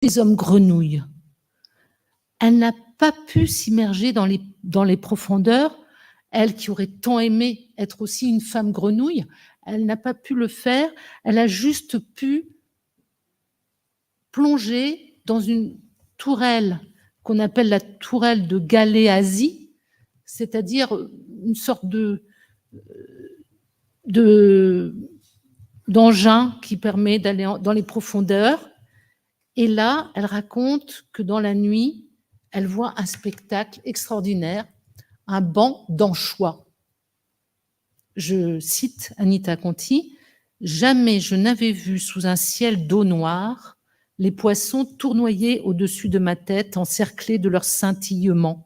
les hommes grenouilles. Elle n'a pas pu s'immerger dans les profondeurs, elle qui aurait tant aimé être aussi une femme grenouille, elle n'a pas pu le faire, elle a juste pu plonger dans une tourelle qu'on appelle la tourelle de Galéasie, c'est-à-dire une sorte d'engin qui permet d'aller dans les profondeurs. Et là, elle raconte que dans la nuit, elle voit un spectacle extraordinaire, un banc d'anchois. Je cite Anita Conti, « Jamais je n'avais vu sous un ciel d'eau noire les poissons tournoyer au-dessus de ma tête, encerclés de leur scintillement.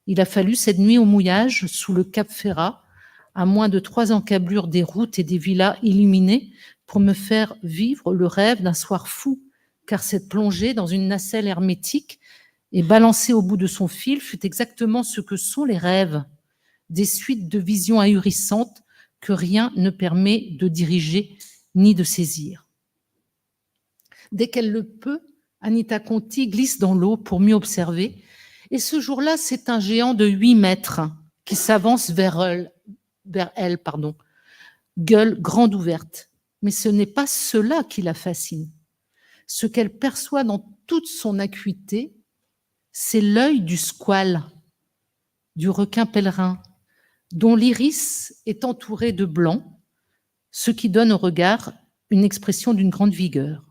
Il a fallu cette nuit au mouillage, sous le Cap Ferrat, à moins de 3 encablures des routes et des villas illuminées, pour me faire vivre le rêve d'un soir fou, car cette plongée dans une nacelle hermétique et balancée au bout de son fil fut exactement ce que sont les rêves, des suites de visions ahurissantes que rien ne permet de diriger ni de saisir. » Dès qu'elle le peut, Anita Conti glisse dans l'eau pour mieux observer, et ce jour-là, c'est un géant de 8 mètres qui s'avance vers elle, gueule grande ouverte. Mais ce n'est pas cela qui la fascine. Ce qu'elle perçoit dans toute son acuité, c'est l'œil du squale, du requin pèlerin, dont l'iris est entouré de blanc, ce qui donne au regard une expression d'une grande vigueur.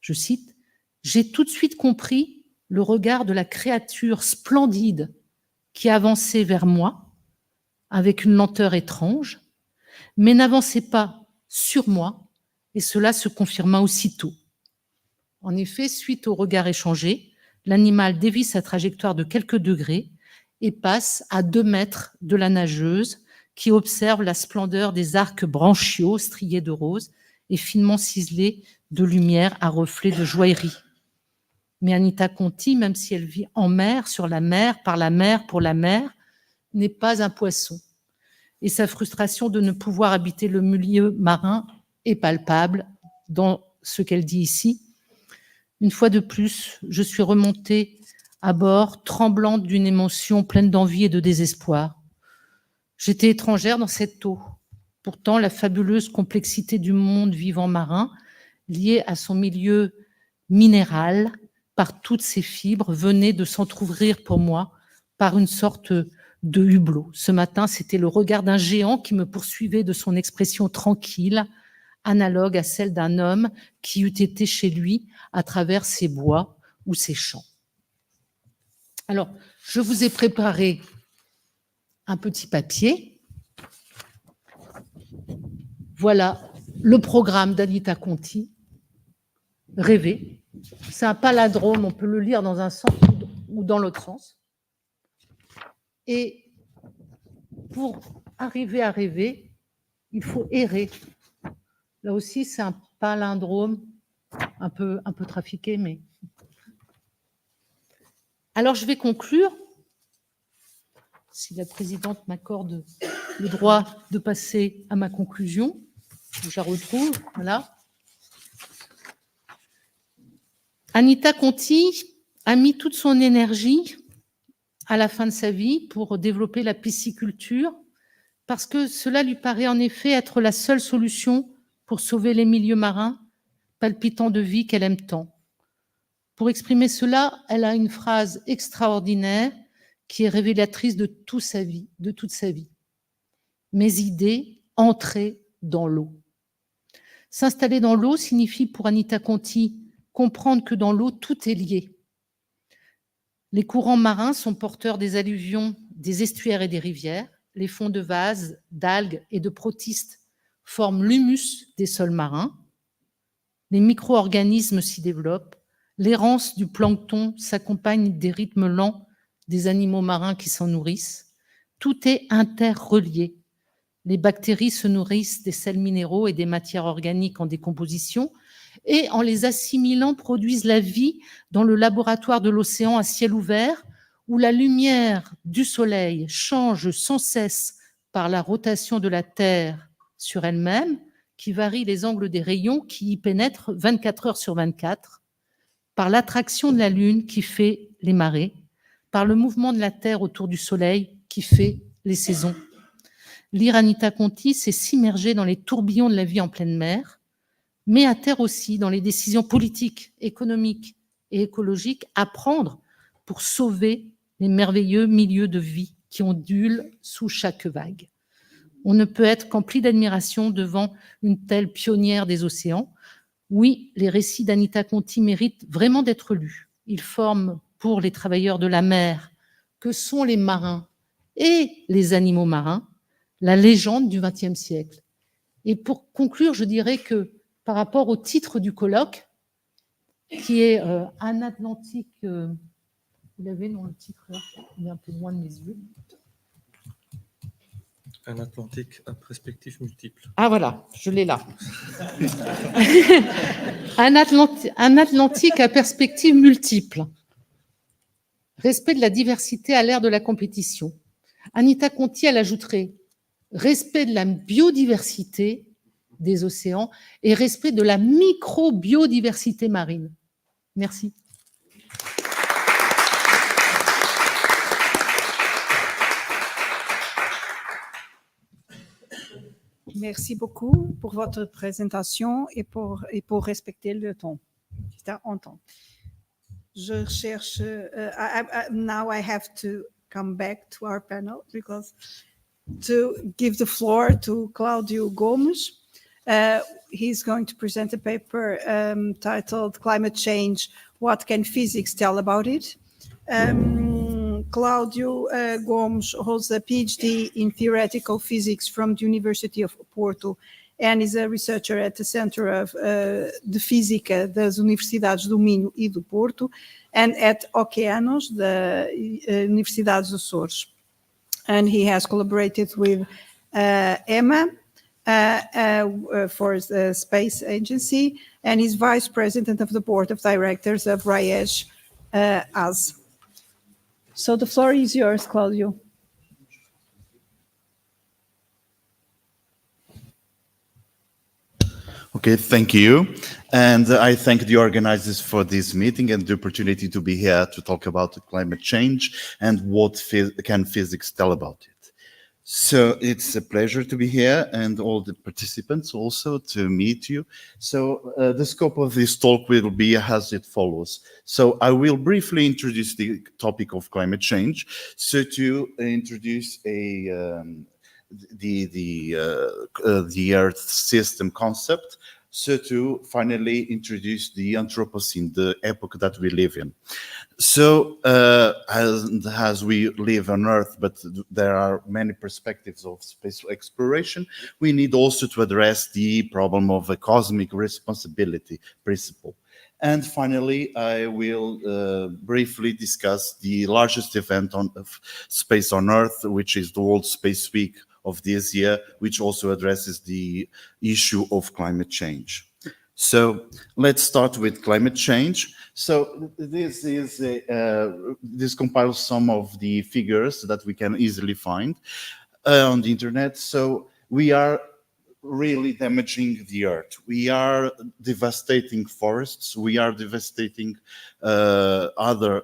Je cite, « J'ai tout de suite compris le regard de la créature splendide qui avançait vers moi avec une lenteur étrange, mais n'avançait pas sur moi, et cela se confirma aussitôt. En effet, suite au regard échangé, l'animal dévie sa trajectoire de quelques degrés et passe à 2 mètres de la nageuse qui observe la splendeur des arcs branchiaux striés de rose et finement ciselés de lumière à reflets de joaillerie. Mais Anita Conti, même si elle vit en mer, sur la mer, par la mer, pour la mer, n'est pas un poisson. Et sa frustration de ne pouvoir habiter le milieu marin est palpable dans ce qu'elle dit ici. Une fois de plus, je suis remontée à bord, tremblante d'une émotion pleine d'envie et de désespoir. J'étais étrangère dans cette eau. Pourtant, la fabuleuse complexité du monde vivant marin, liée à son milieu minéral, par toutes ses fibres, venait de s'entrouvrir pour moi par une sorte de hublot. Ce matin, c'était le regard d'un géant qui me poursuivait de son expression tranquille, analogue à celle d'un homme qui eût été chez lui à travers ses bois ou ses champs. Alors, je vous ai préparé un petit papier. Voilà le programme d'Anita Conti, Rêver. C'est un palindrome, on peut le lire dans un sens ou dans l'autre sens. Et pour arriver à rêver, il faut errer. Là aussi, c'est un palindrome un peu trafiqué, mais... Alors, je vais conclure, si la présidente m'accorde le droit de passer à ma conclusion. Je la retrouve, voilà. Anita Conti a mis toute son énergie à la fin de sa vie pour développer la pisciculture, parce que cela lui paraît en effet être la seule solution pour sauver les milieux marins palpitants de vie qu'elle aime tant. Pour exprimer cela, elle a une phrase extraordinaire qui est révélatrice de toute sa vie. Mes idées entraient dans l'eau. S'installer dans l'eau signifie pour Anita Conti comprendre que dans l'eau, tout est lié. Les courants marins sont porteurs des alluvions des estuaires et des rivières. Les fonds de vase, d'algues et de protistes forment l'humus des sols marins. Les micro-organismes s'y développent. L'errance du plancton s'accompagne des rythmes lents des animaux marins qui s'en nourrissent. Tout est interrelié. Les bactéries se nourrissent des sels minéraux et des matières organiques en décomposition et en les assimilant produisent la vie dans le laboratoire de l'océan à ciel ouvert où la lumière du soleil change sans cesse par la rotation de la Terre sur elle-même qui varie les angles des rayons qui y pénètrent 24 heures sur 24. par l'attraction de la Lune qui fait les marées, par le mouvement de la Terre autour du Soleil qui fait les saisons. Lire Anita Conti, c'est s'immerger dans les tourbillons de la vie en pleine mer, mais à terre aussi, dans les décisions politiques, économiques et écologiques à prendre pour sauver les merveilleux milieux de vie qui ondulent sous chaque vague. On ne peut être qu'empli d'admiration devant une telle pionnière des océans. Oui, les récits d'Anita Conti méritent vraiment d'être lus. Ils forment pour les travailleurs de la mer, que sont les marins et les animaux marins, la légende du XXe siècle. Et pour conclure, je dirais que par rapport au titre du colloque, qui est Un Atlantique, vous l'avez dans le titre là, il est un peu loin de mes yeux. Un Atlantique à perspectives multiples. Ah voilà, je l'ai là. Un Atlantique à perspectives multiples. Respect de la diversité à l'ère de la compétition. Anita Conti, elle ajouterait respect de la biodiversité des océans et respect de la microbiodiversité marine. Merci. Merci beaucoup pour votre présentation et pour respecter le temps. C'était en temps. Je cherche. Now I have to come back to our panel because to give the floor to Cláudio Gomes. He's going to present a paper titled Climate Change, What Can Physics Tell About It? Cláudio Gomes holds a PhD in theoretical physics from the University of Porto and is a researcher at the Centro de Física das Universidades do Minho e do Porto and at Okeanos, the Universidades dos Açores. And he has collaborated with EMA for the Space Agency, and is Vice President of the Board of Directors of LPAZ. So the floor is yours, Cláudio. Okay, thank you. And I thank the organizers for this meeting and the opportunity to be here to talk about climate change and what can physics tell about it. So it's a pleasure to be here and all the participants also to meet you. So the scope of this talk will be as it follows. So I will briefly introduce the topic of climate change. So to introduce the Earth system concept. So to finally introduce the Anthropocene, the epoch that we live in. So as we live on Earth, but there are many perspectives of space exploration, we need also to address the problem of a cosmic responsibility principle. And finally, I will briefly discuss the largest event of space on Earth, which is the World Space Week of this year, which also addresses the issue of climate change. So let's start with climate change. So this is this compiles some of the figures that we can easily find on the internet. So we are really damaging the earth. We are devastating forests. We are devastating other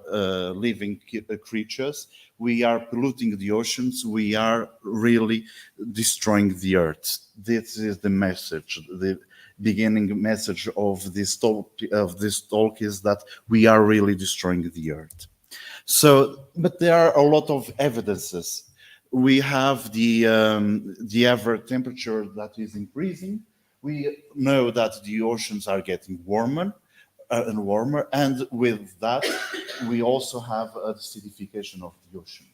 living creatures. We are polluting the oceans. We are really destroying the earth. This is the message. The beginning message of this talk is that we are really destroying the earth. So, but there are a lot of evidences. We have the average temperature that is increasing. We know that the oceans are getting warmer and warmer, and with that, we also have a acidification of the ocean.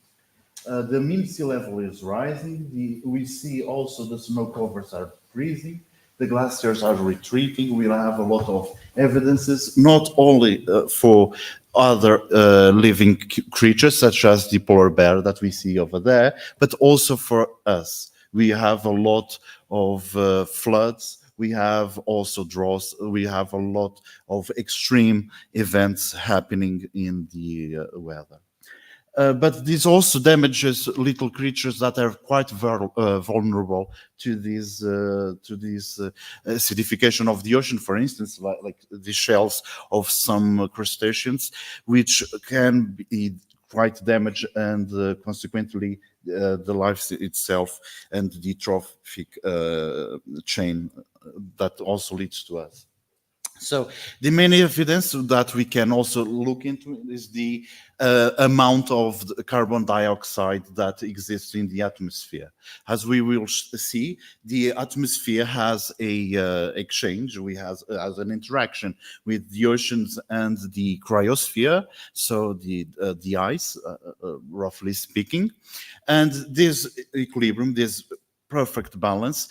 The mean sea level is rising. We see also the snow covers are freezing. The glaciers are retreating. We have a lot of evidences, not only for other living creatures, such as the polar bear that we see over there, but also for us. We have a lot of floods. We have also droughts. We have a lot of extreme events happening in the weather. But this also damages little creatures that are quite vulnerable to this acidification of the ocean, for instance, like the shells of some crustaceans, which can be quite damaged and consequently the life itself and the trophic chain that also leads to us. So the main evidence that we can also look into is the amount of the carbon dioxide that exists in the atmosphere. As we will see, the atmosphere has a exchange, has an interaction with the oceans and the cryosphere, so the ice, roughly speaking. And this equilibrium, this perfect balance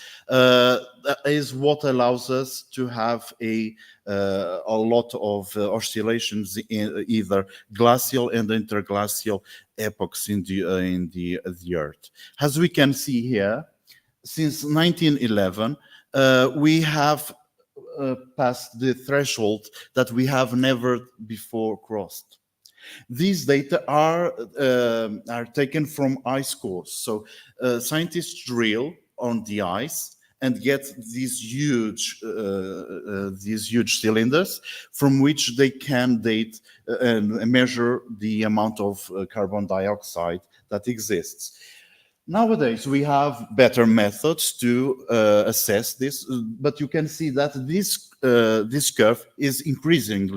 is what allows us to have a lot of oscillations in either glacial and interglacial epochs in the Earth. As we can see here, since 1911, we have passed the threshold that we have never before crossed. These data are taken from ice cores. So scientists drill on the ice and get these huge cylinders from which they can date and measure the amount of carbon dioxide that exists. Nowadays, we have better methods to assess this, but you can see that this curve is increasing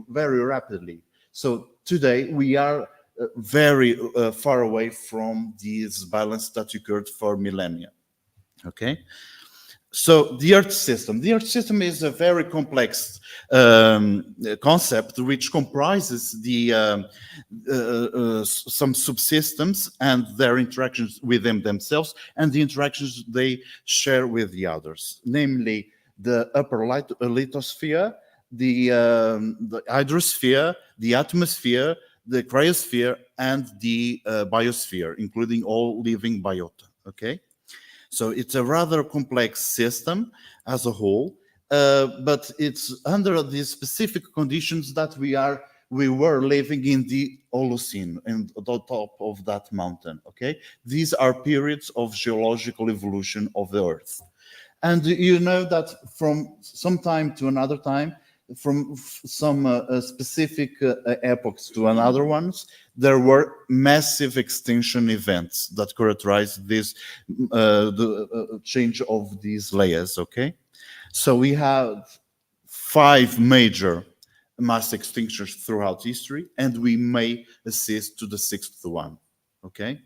very rapidly. So today we are very far away from this balance that occurred for millennia. Okay. So the Earth system. The Earth system is a very complex concept which comprises some subsystems and their interactions with themselves and the interactions they share with the others, namely the upper lithosphere, the hydrosphere, the atmosphere, the cryosphere, and the biosphere, including all living biota. Okay. So it's a rather complex system as a whole, but it's under the specific conditions that we were living in the Holocene, and at the top of that mountain. Okay, these are periods of geological evolution of the Earth, and you know that from some time to another time, from some specific epochs to another ones, there were massive extinction events that characterized this the change of these layers. Okay, so we had 5 major mass extinctions throughout history, and we may assist to the 6th one. Okay,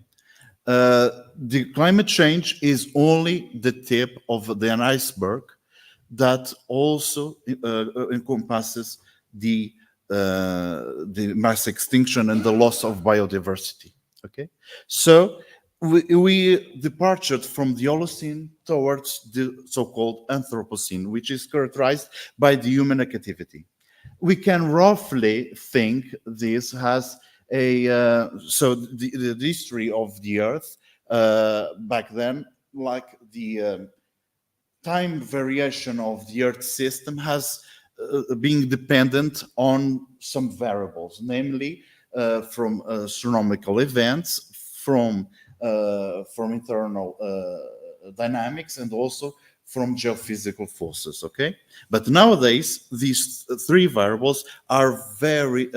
the climate change is only the tip of an iceberg that also encompasses the mass extinction and the loss of biodiversity. Okay, so we departed from the Holocene towards the so-called Anthropocene, which is characterized by the human activity. We can roughly think this has so the history of the Earth back then, like the time variation of the Earth system has been dependent on some variables, namely from astronomical events, from internal dynamics, and also from geophysical forces. Okay, but nowadays these 3 variables are very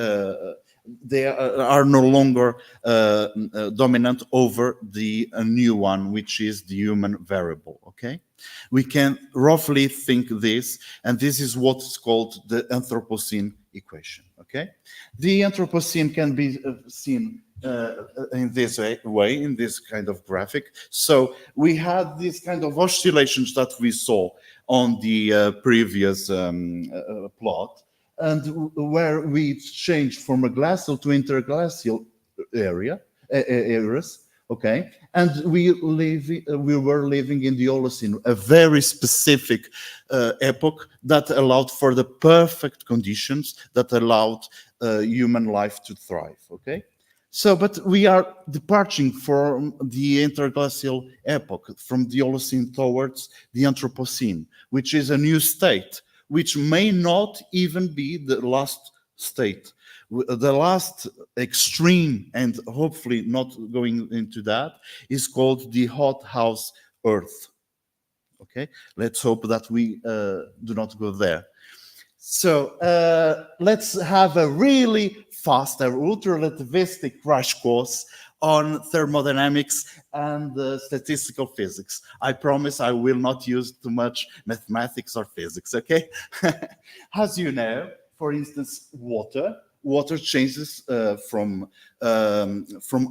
they are no longer dominant over the new one, which is the human variable. Okay, we can roughly think this, and this is what's called the Anthropocene equation. Okay, the Anthropocene can be seen in this way, in this kind of graphic. So we had these kind of oscillations that we saw on the previous plot, and where we changed from a glacial to interglacial areas. Okay, and we were living in the Holocene, a very specific epoch that allowed for the perfect conditions that allowed human life to thrive. Okay, so but we are departing from the interglacial epoch, from the Holocene towards the Anthropocene, which is a new state, which may not even be the last state. The last extreme, and hopefully not going into that, is called the hothouse Earth. Okay, let's hope that we do not go there. So let's have a really fast, ultra-relativistic crash course on thermodynamics and statistical physics. I promise I will not use too much mathematics or physics, okay? As you know, for instance, water changes from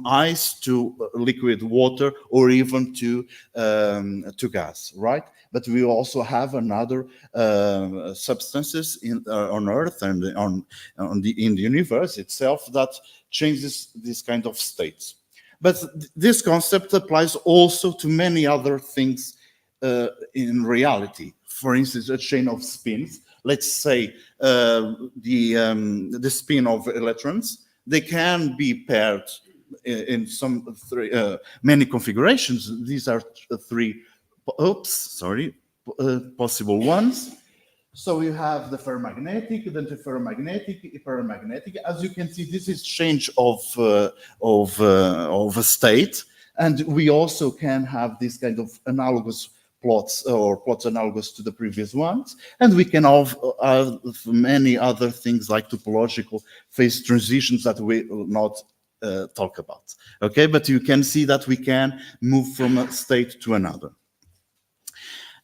ice to liquid water, or even to gas, right? But we also have another substances on Earth and in the universe itself that changes this kind of states. But this concept applies also to many other things in reality. For instance, a chain of spins. Let's say the spin of electrons. They can be paired in many configurations. These are three possible ones. So you have the ferromagnetic, then the ferromagnetic, paramagnetic. As you can see, this is change of a state, and we also can have this kind of analogous plots, or plots analogous to the previous ones, and we can have many other things like topological phase transitions that we will not talk about. Okay, but you can see that we can move from a state to another.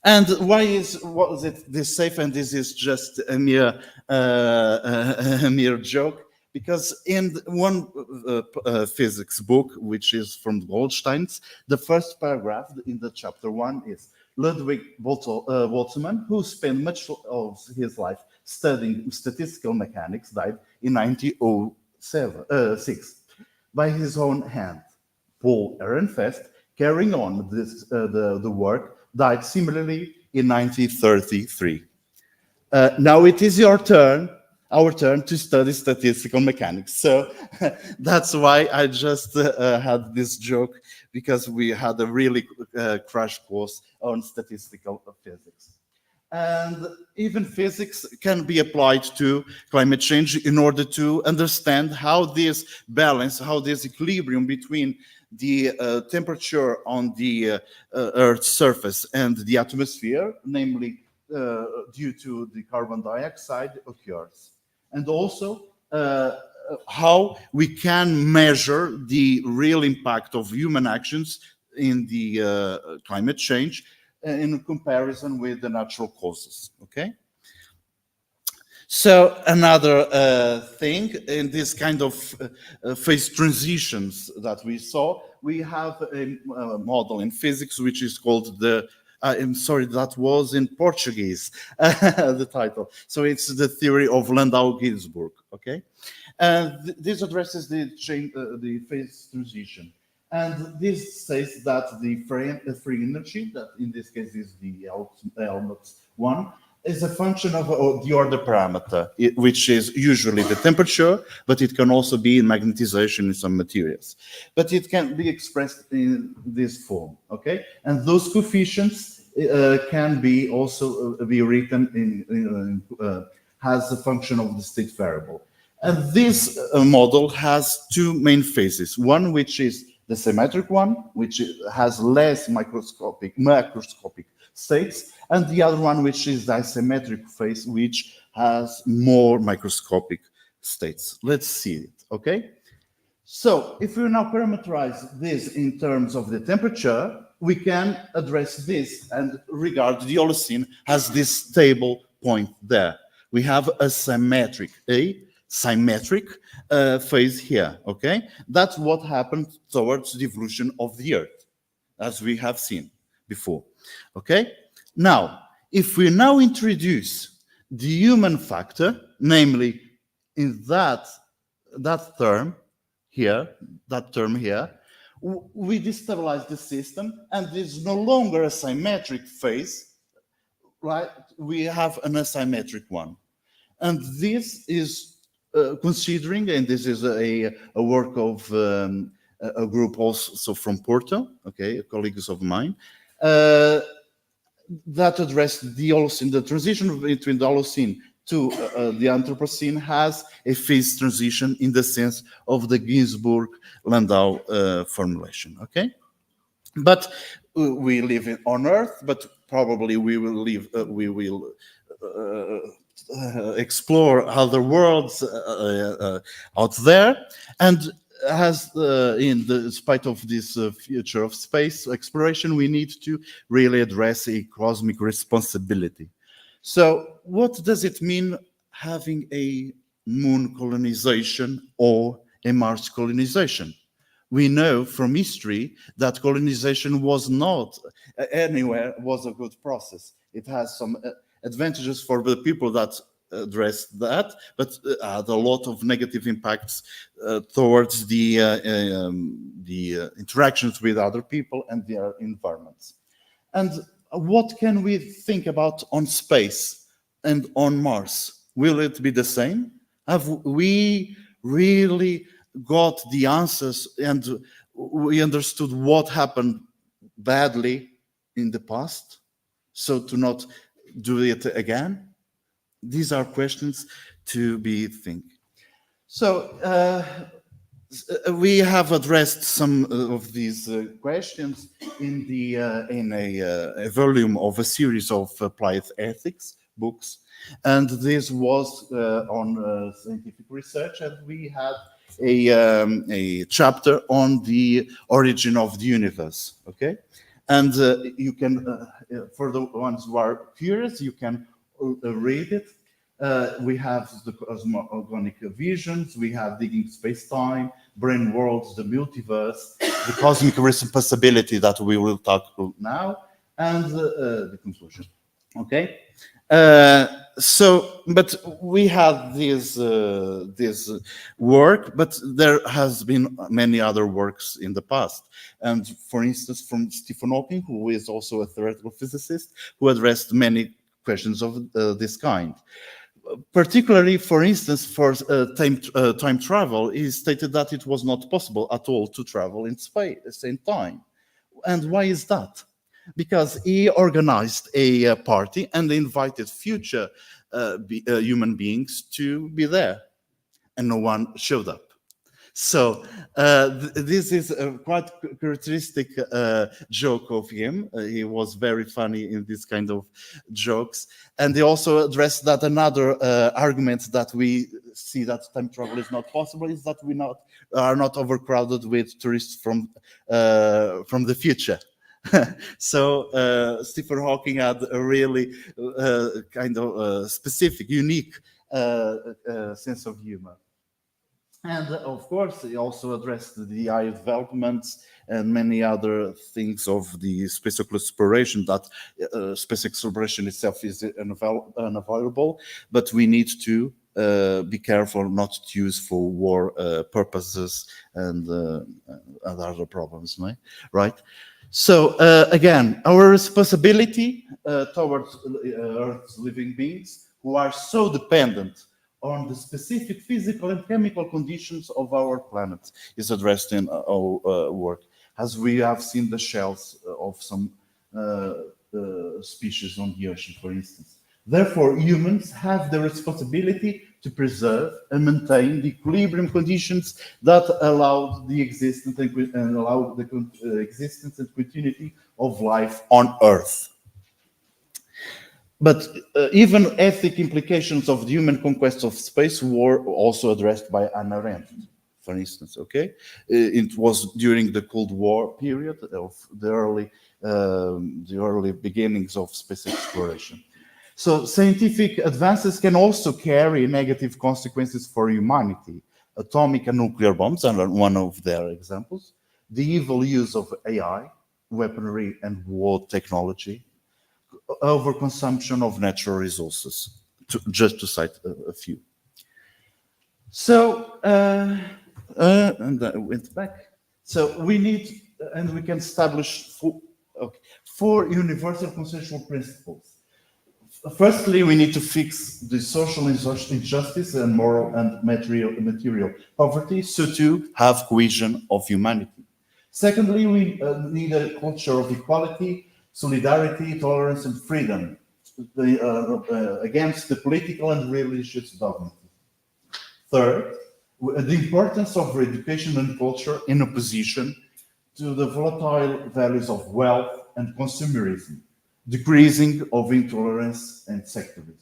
And was it this safe? And this is just a mere joke, because in one physics book, which is from Goldstein's, the first paragraph in the chapter 1 is Ludwig Boltzmann, who spent much of his life studying statistical mechanics, died in 1906 by his own hand. Paul Ehrenfest, carrying on the work, died similarly in 1933. Now it is our turn to study statistical mechanics. So that's why I just had this joke, because we had a really crash course on statistical physics. And even physics can be applied to climate change in order to understand how this balance, how this equilibrium between the temperature on the Earth's surface and the atmosphere, namely due to the carbon dioxide, occurs. And also how we can measure the real impact of human actions in the climate change in comparison with the natural causes, okay? So another thing in this kind of phase transitions that we saw, we have a model in physics which is called the, I'm sorry, that was in Portuguese, the title. So it's the theory of Landau-Ginzburg, okay? And this addresses the phase transition. And this says that the free energy, that in this case is the L0 is a function of the order parameter, which is usually the temperature, but it can also be in magnetization in some materials. But it can be expressed in this form, okay? And those coefficients can be also be written as a function of the state variable. And this model has two main phases. One which is the symmetric one, which has less macroscopic states, and the other one which is the asymmetric phase, which has more microscopic states. Let's see it, okay? So if we now parameterize this in terms of the temperature, we can address this and regard the Holocene as this stable point there. We have a symmetric phase here, okay? That's what happened towards the evolution of the Earth, as we have seen before, okay? Now, if we now introduce the human factor, namely in that term here, we destabilize the system, and there's no longer a symmetric phase, right? We have an asymmetric one. And this is considering, and this is a work of a group also from Porto, okay, colleagues of mine, that addressed the Holocene, the transition between the Holocene to the Anthropocene has a phase transition in the sense of the Ginsburg-Landau formulation, okay? But we live on Earth, but probably we will explore other worlds out there, and in spite of this future of space exploration, we need to really address a cosmic responsibility. So what does it mean having a moon colonization or a Mars colonization? We know from history that colonization was not anywhere was a good process. It has some advantages for the people that addressed that, but had a lot of negative impacts towards the interactions with other people and their environments. And what can we think about on space and on Mars? Will it be the same? Have we really got the answers and we understood what happened badly in the past, so to not do it again? These are questions to be think. So we have addressed some of these questions in a volume of a series of applied ethics books, and this was on scientific research, and we had a chapter on the origin of the universe. Okay, and you can, for the ones who are curious, you can read it. We have the cosmogonic visions, we have digging space-time, brain worlds, the multiverse, the cosmic responsibility that we will talk about now, and the conclusion. Okay, so, but we had this work, but there has been many other works in the past. And for instance, from Stephen Hawking, who is also a theoretical physicist, who addressed many questions of this kind. Particularly, for instance, for time travel, he stated that it was not possible at all to travel in space at the same time. And why is that? Because he organized a party and invited future human beings to be there, and no one showed up. So this is a quite characteristic joke of him. He was very funny in this kind of jokes. And he also addressed that another argument that we see that time travel is not possible is that we are not overcrowded with tourists from the future. So Stephen Hawking had a really kind of specific, unique sense of humor. And of course, he also addressed the AI developments and many other things of the space exploration, that space exploration itself is unavoidable, but we need to be careful not to use for war purposes and other problems, right? So again, our responsibility towards Earth's living beings who are so dependent on the specific physical and chemical conditions of our planet is addressed in our work, as we have seen the shells of some species on the ocean, for instance. Therefore, humans have the responsibility to preserve and maintain the equilibrium conditions that allow the existence and allow the existence and continuity of life on Earth. But even ethic implications of the human conquest of space were also addressed by Hannah Arendt, for instance, okay? It was during the Cold War period of the early beginnings of space exploration. So scientific advances can also carry negative consequences for humanity. Atomic and nuclear bombs are one of their examples. The evil use of AI, weaponry and war technology, overconsumption of natural resources, just to cite a few. So, and I went back. So we need, and we can establish four universal consensual principles. Firstly, we need to fix the social injustice and moral and material poverty, so to have cohesion of humanity. Secondly, we need a culture of equality, solidarity, tolerance, and freedom, against the political and religious dogmatism. Third, the importance of education and culture in opposition to the volatile values of wealth and consumerism, decreasing of intolerance and secularism.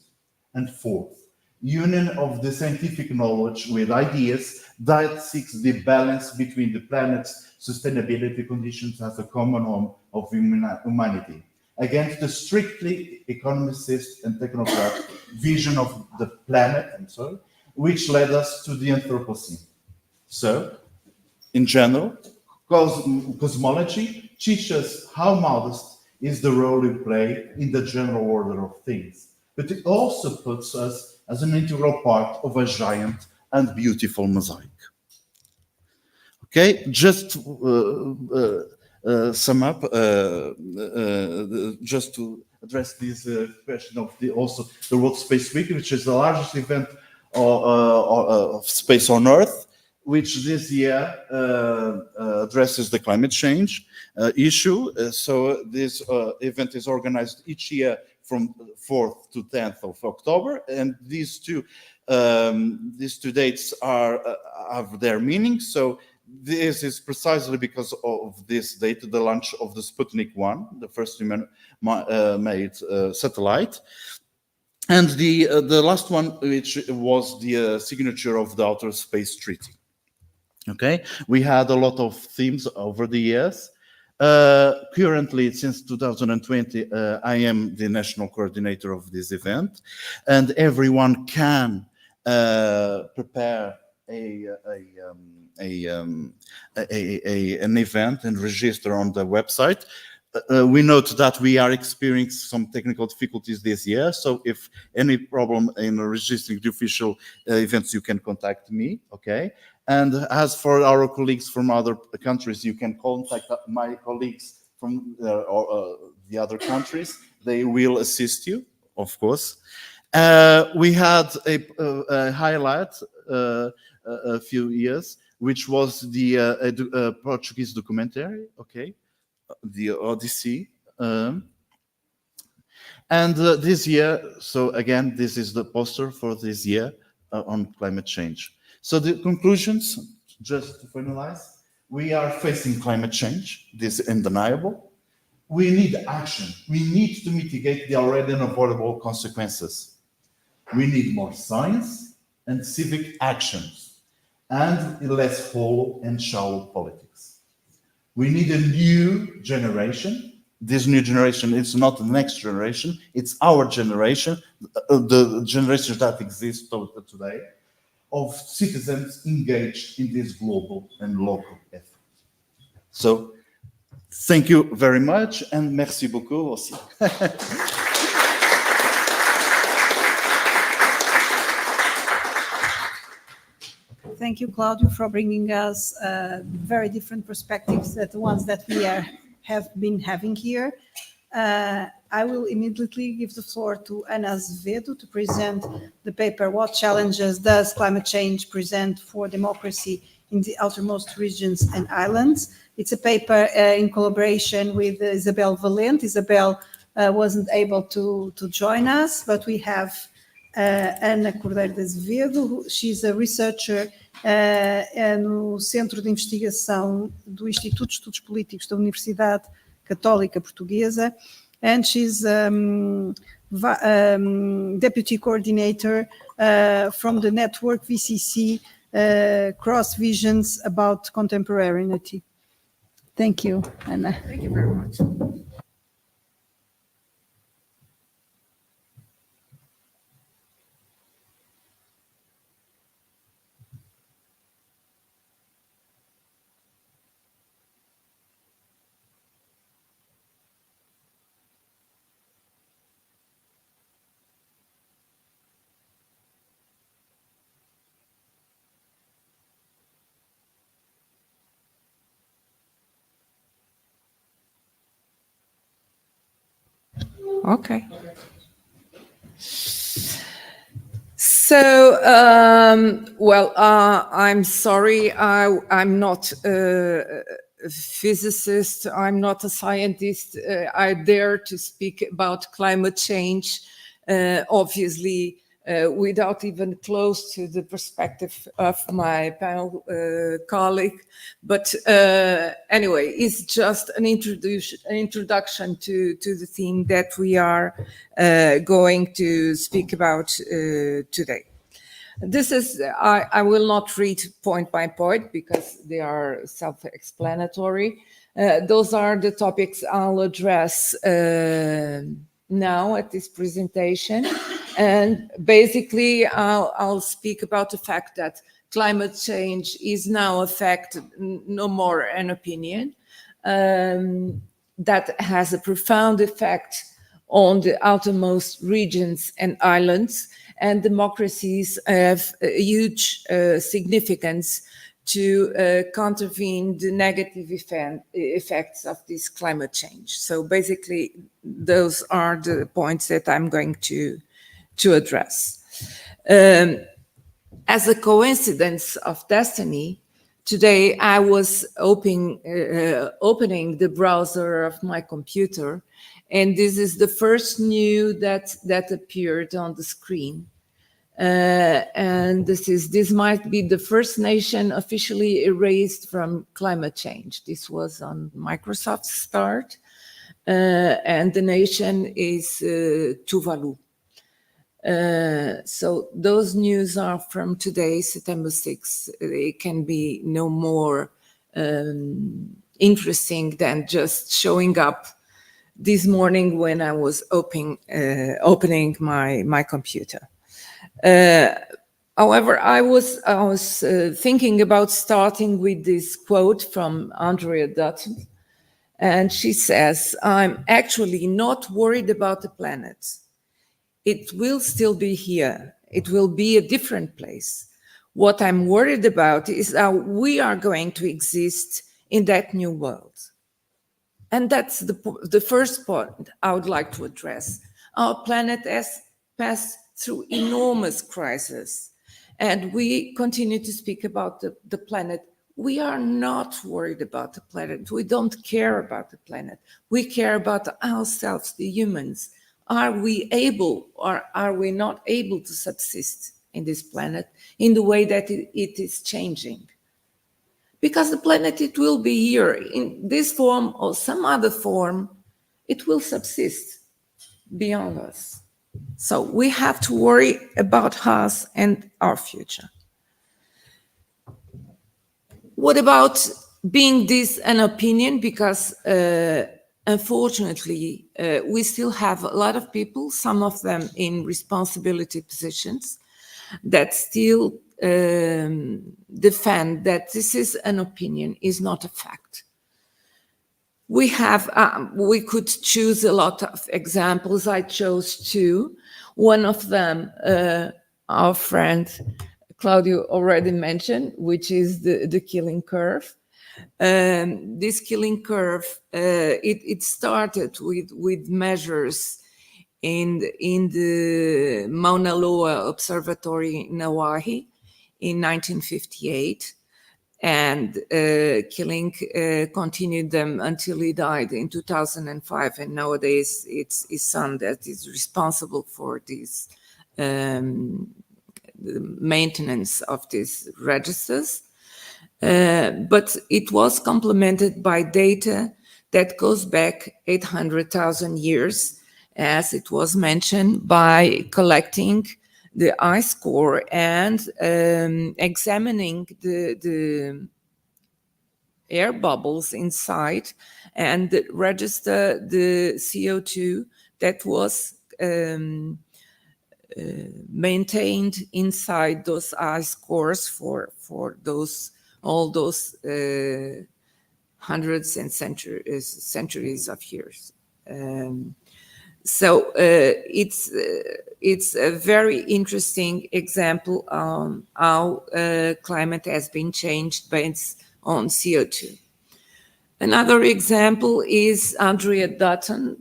And fourth, union of the scientific knowledge with ideas that seeks the balance between the planet's sustainability conditions as a common home of humanity, against the strictly economicist and technocrat vision of the planet, which led us to the Anthropocene. So, in general, cosmology teaches how modest is the role we play in the general order of things, but it also puts us as an integral part of a giant and beautiful mosaic. Okay, just sum up, just to address this question of the World Space Week, which is the largest event of space on Earth, which this year addresses the climate change issue. So this event is organized each year from 4th to 10th of October, and these two dates have their meaning. So this is precisely because of this date, the launch of the Sputnik 1, the first human-made satellite. And the last one, which was the signature of the Outer Space Treaty. Okay, we had a lot of themes over the years. Currently, since 2020, I am the national coordinator of this event, and everyone can prepare an event and register on the website. We note that we are experiencing some technical difficulties this year, so if any problem in registering the official events, you can contact me, okay? And as for our colleagues from other countries, you can contact my colleagues from the other countries. They will assist you, of course. We had a highlight a few years, which was the Portuguese documentary, okay? The Odyssey. And this year, so again, this is the poster for this year on climate change. So the conclusions, just to finalize, we are facing climate change. This is undeniable. We need action. We need to mitigate the already unavoidable consequences. We need more science and civic actions, and less hollow and shallow politics. We need a new generation. This new generation is not the next generation, it's our generation, the generations that exist today, of citizens engaged in this global and local effort. So, thank you very much, and merci beaucoup aussi. Thank you, Cláudio, for bringing us very different perspectives than the ones that we have been having here. I will immediately give the floor to Ana Azevedo to present the paper, What Challenges Does Climate Change Present for Democracy in the Outermost Regions and Islands? It's a paper in collaboration with Isabel Valente. Isabel wasn't able to join us, but we have Ana Cordeiro de Azevedo. She's a researcher no Centro de Investigação do Instituto de Estudos Políticos da Universidade Católica Portuguesa, and she's deputy coordinator from the network VCC Cross Visions about Contemporaneity. Thank you, Ana. Thank you very much. Okay. So, well, I'm sorry, I'm not a physicist, I'm not a scientist. I dare to speak about climate change, obviously, without even close to the perspective of my panel colleague. But anyway, it's just an introduction to the theme that we are going to speak about today. This is, I will not read point by point because they are self-explanatory. Those are the topics I'll address now at this presentation. And basically, I'll speak about the fact that climate change is now a fact, no more an opinion, that has a profound effect on the outermost regions and islands, and democracies have a huge significance to contravene the negative effects of this climate change. So basically, those are the points that I'm going to address. As a coincidence of destiny, today I was opening the browser of my computer, and this is the first news that appeared on the screen. And this might be the first nation officially erased from climate change. This was on Microsoft's start, and the nation is Tuvalu. So those news are from today, September 6th. It can be no more interesting than just showing up this morning when I was opening my computer. However, I was thinking about starting with this quote from Andrea Dutton, and she says, "I'm actually not worried about the planet. It will still be here. It will be a different place. What I'm worried about is how we are going to exist in that new world." And that's the first point I would like to address. Our planet has passed through enormous crises, and we continue to speak about the planet. We are not worried about the planet. We don't care about the planet. We care about ourselves, the humans. Are we able or are we not able to subsist in this planet in the way that it is changing? Because the planet, it will be here in this form or some other form, it will subsist beyond us. So we have to worry about us and our future. What about being this an opinion? Because unfortunately, we still have a lot of people, some of them in responsibility positions, that still defend that this is an opinion, is not a fact. We have, we could choose a lot of examples. I chose two. One of them, our friend Cláudio already mentioned, which is the killing curve. This killing curve, it started with measures in the Mauna Loa Observatory in Hawaii in 1958, and killing continued them until he died in 2005. And nowadays it's his son that is responsible for this the maintenance of these registers. But it was complemented by data that goes back 800,000 years, as it was mentioned, by collecting the ice core and examining the air bubbles inside and register the CO2 that was maintained inside those ice cores for all those hundreds and centuries of years. So it's a very interesting example on how climate has been changed based on CO2. Another example is Andrea Dutton,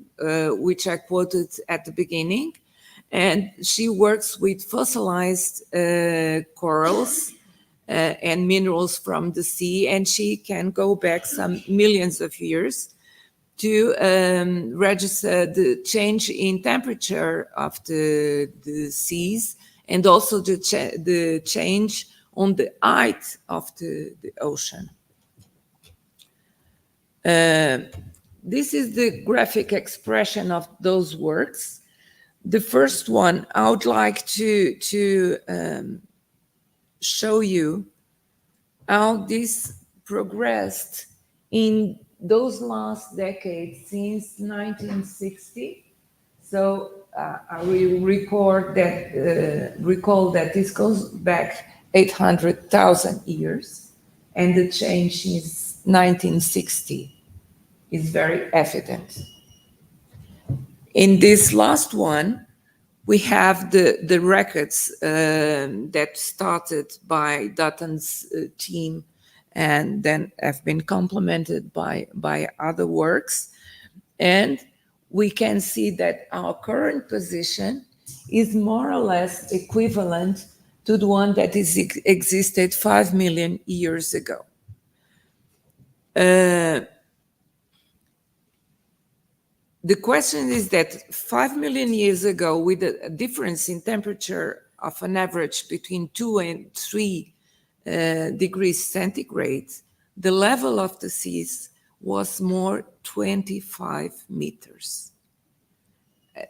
which I quoted at the beginning. And she works with fossilized corals and minerals from the sea, and she can go back some millions of years to register the change in temperature of the seas, and also the change on the height of the ocean. This is the graphic expression of those works. The first one, I would like to show you how this progressed in those last decades since 1960. So I will recall that this goes back 800,000 years, and the change since 1960 is very evident. In this last one, we have the records that started by Dutton's team and then have been complemented by other works. And we can see that our current position is more or less equivalent to the one that existed 5 million years ago. The question is that 5 million years ago, with a difference in temperature of an average between 2 and 3 degrees centigrade, the level of the seas was more 25 meters.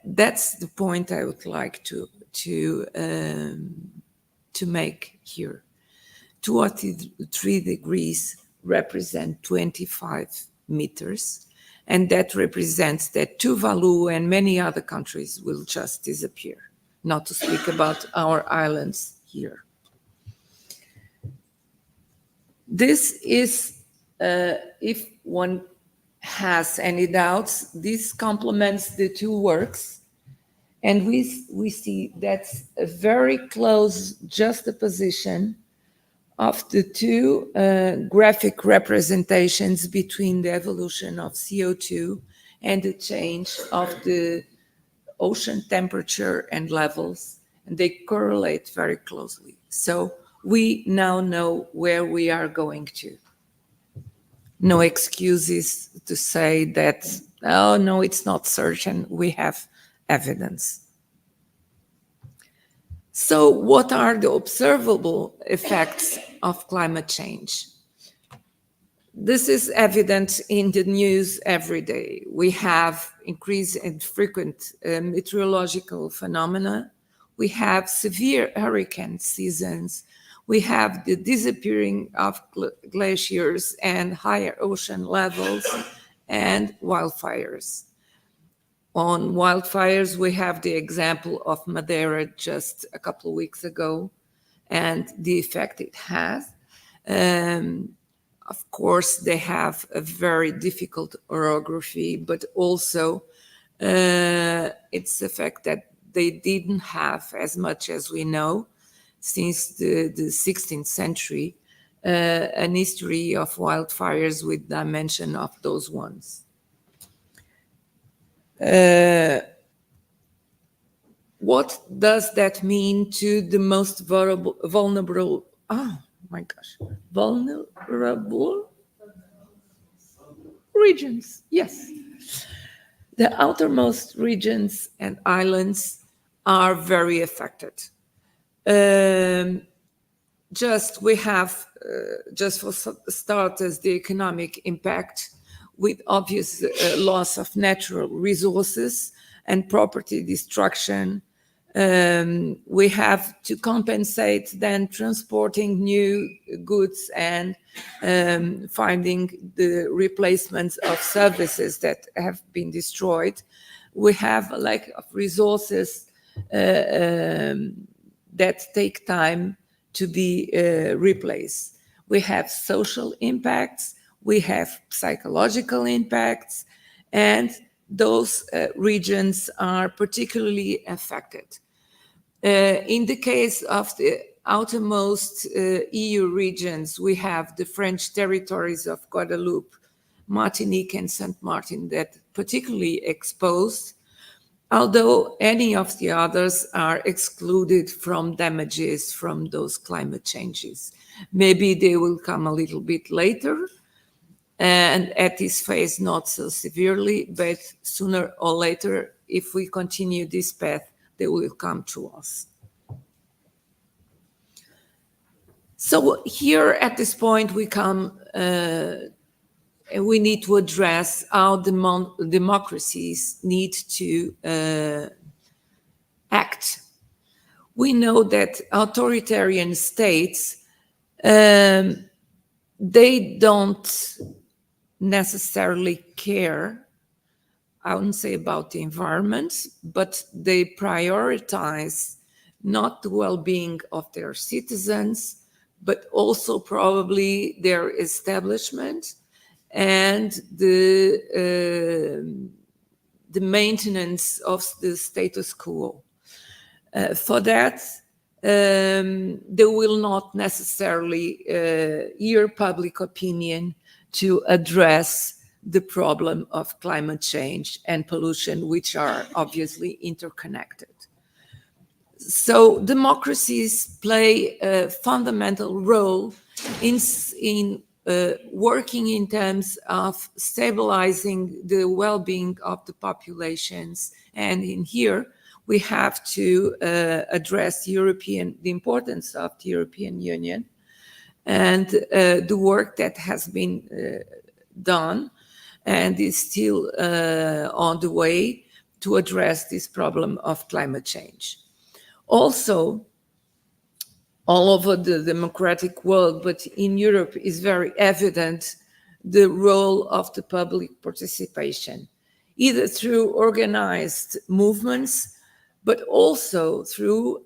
That's the point I would like to make here. 2 or 3 degrees represent 25 meters. And that represents that Tuvalu and many other countries will just disappear, not to speak about our islands here. This is, if one has any doubts, this complements the two works. And we see that's a very close juxtaposition of the two graphic representations between the evolution of CO2 and the change of the ocean temperature and levels, and they correlate very closely. So we now know where we are going to. No excuses to say that, oh no, it's not certain, we have evidence. So what are the observable effects of climate change? This is evident in the news every day. We have increase in frequent meteorological phenomena. We have severe hurricane seasons. We have the disappearing of glaciers and higher ocean levels and wildfires. On wildfires, we have the example of Madeira just a couple of weeks ago and the effect it has. Of course, they have a very difficult orography, but also it's the fact that they didn't have, as much as we know, since the 16th century, an history of wildfires with dimension of those ones. What does that mean to the most vulnerable? Oh my gosh, vulnerable regions. Yes, the outermost regions and islands are very affected. We have just for starters the economic impact, with obvious loss of natural resources and property destruction. We have to compensate then transporting new goods and finding the replacements of services that have been destroyed. We have a lack of resources that take time to be replaced. We have social impacts. We have psychological impacts, and those regions are particularly affected. In the case of the outermost EU regions, we have the French territories of Guadeloupe, Martinique, and Saint Martin that particularly exposed. although any of the others are excluded from damages from those climate changes. Maybe they will come a little bit later, and at this phase not so severely, but sooner or later, if we continue this path, they will come to us. So here at this point we come, we need to address how democracies need to act. We know that authoritarian states, they don't necessarily care, I wouldn't say about the environment, but they prioritize not the well-being of their citizens, but also probably their establishment and the maintenance of the status quo. For that, they will not necessarily hear public opinion to address the problem of climate change and pollution, which are obviously interconnected. So democracies play a fundamental role in working in terms of stabilizing the well-being of the populations. And in here, we have to address the importance of the European Union and the work that has been done and is still on the way to address this problem of climate change. Also, all over the democratic world, but in Europe is very evident the role of the public participation, either through organized movements, but also through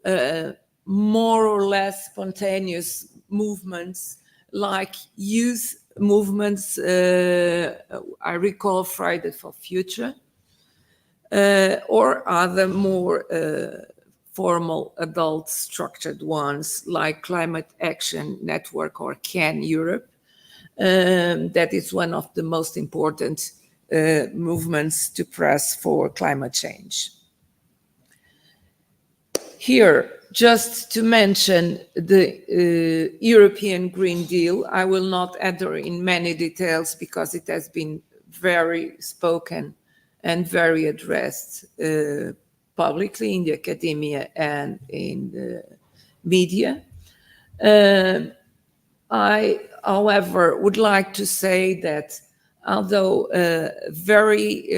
more or less spontaneous movements like youth movements. I recall Friday for Future, or other more formal adult structured ones like Climate Action Network or CAN Europe. That is one of the most important movements to press for climate change. Here, just to mention the European Green Deal, I will not enter in many details because it has been very spoken and very addressed publicly in the academia and in the media. I, however, would like to say that although very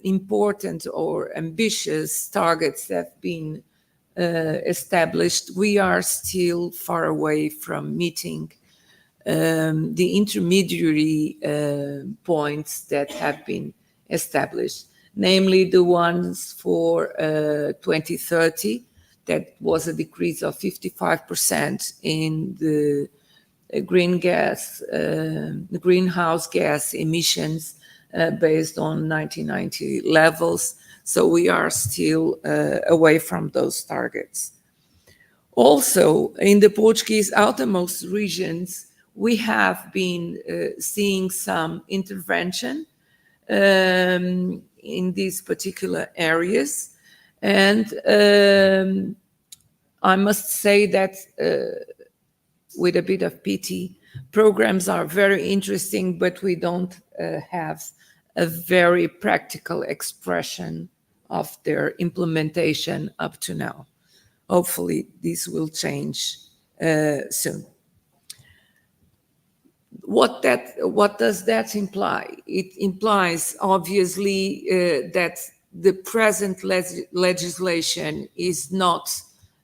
important or ambitious targets have been established, we are still far away from meeting the intermediary points that have been established, namely the ones for 2030, that was a decrease of 55% in the greenhouse gas emissions based on 1990 levels. So we are still away from those targets. Also, in the Portuguese outermost regions, we have been seeing some intervention in these particular areas. And I must say that with a bit of pity, programs are very interesting, but we don't have a very practical expression of their implementation up to now. Hopefully this will change soon. What does that imply? It implies obviously that the present legislation is not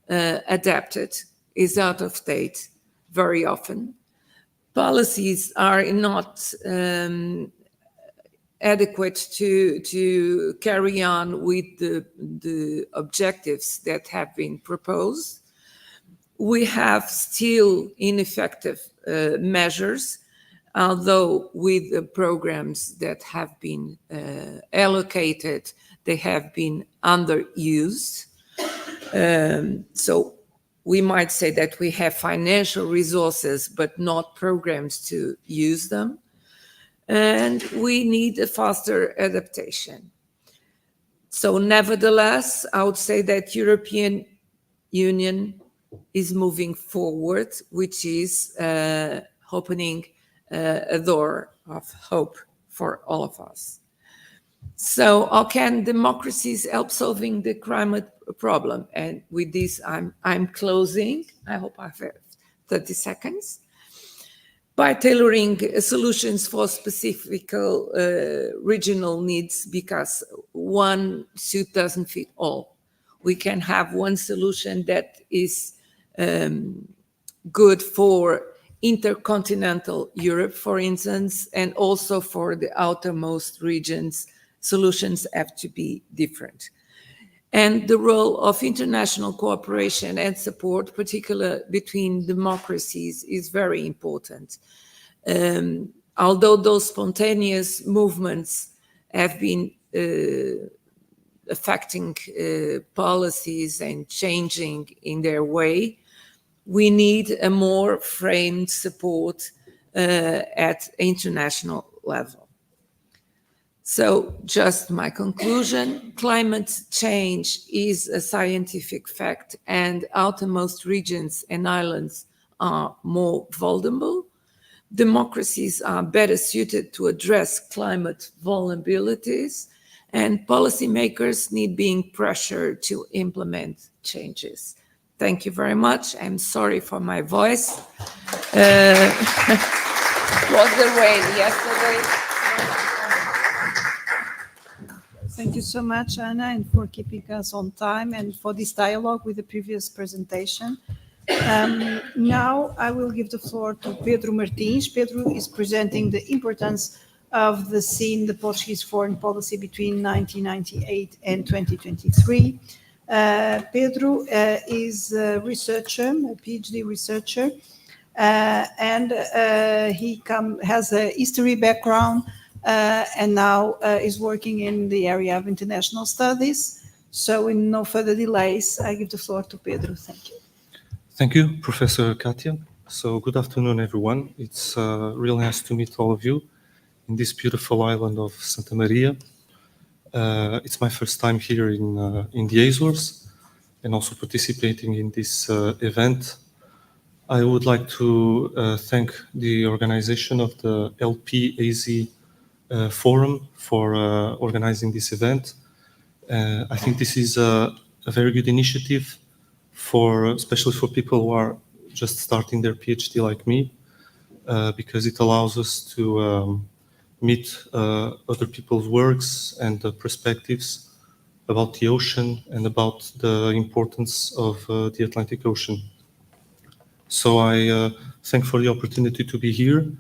adapted, is out of date very often. Policies are not adequate to carry on with the objectives that have been proposed. We have still ineffective measures, although with the programs that have been allocated, they have been underused. So we might say that we have financial resources, but not programs to use them. And we need a faster adaptation. So nevertheless, I would say that European Union is moving forward, which is opening a door of hope for all of us. So how can democracies help solving the climate problem? And with this, I'm closing. I hope I have 30 seconds. By tailoring solutions for specific regional needs, because one suit doesn't fit all. We can have one solution that is good for intercontinental Europe, for instance, and also for the outermost regions, solutions have to be different. And the role of international cooperation and support, particularly between democracies, is very important. Although those spontaneous movements have been affecting policies and changing in their way, we need a more framed support at international level. So just my conclusion, climate change is a scientific fact, and outermost regions and islands are more vulnerable. Democracies are better suited to address climate vulnerabilities, and policymakers need being pressured to implement changes. Thank you very much. I'm sorry for my voice. Was the rain yesterday? Thank you so much, Anna, and for keeping us on time and for this dialogue with the previous presentation. Now I will give the floor to Pedro Martins. Pedro is presenting the importance of the sea in the Portuguese foreign policy between 1998 and 2023. Pedro is a researcher, a PhD researcher, and he has a history background and now is working in the area of international studies. So with no further delays, I give the floor to Pedro. Thank you. Thank you, Professor Cátia. So good afternoon, everyone. It's real nice to meet all of you in this beautiful island of Santa Maria. It's my first time here in the Açores and also participating in this event. I would like to thank the organization of the LPAZ forum for organizing this event. I think this is a very good initiative especially for people who are just starting their PhD like me, because it allows us to meet other people's works and perspectives about the ocean and about the importance of the Atlantic Ocean. So I thank for the opportunity to be here,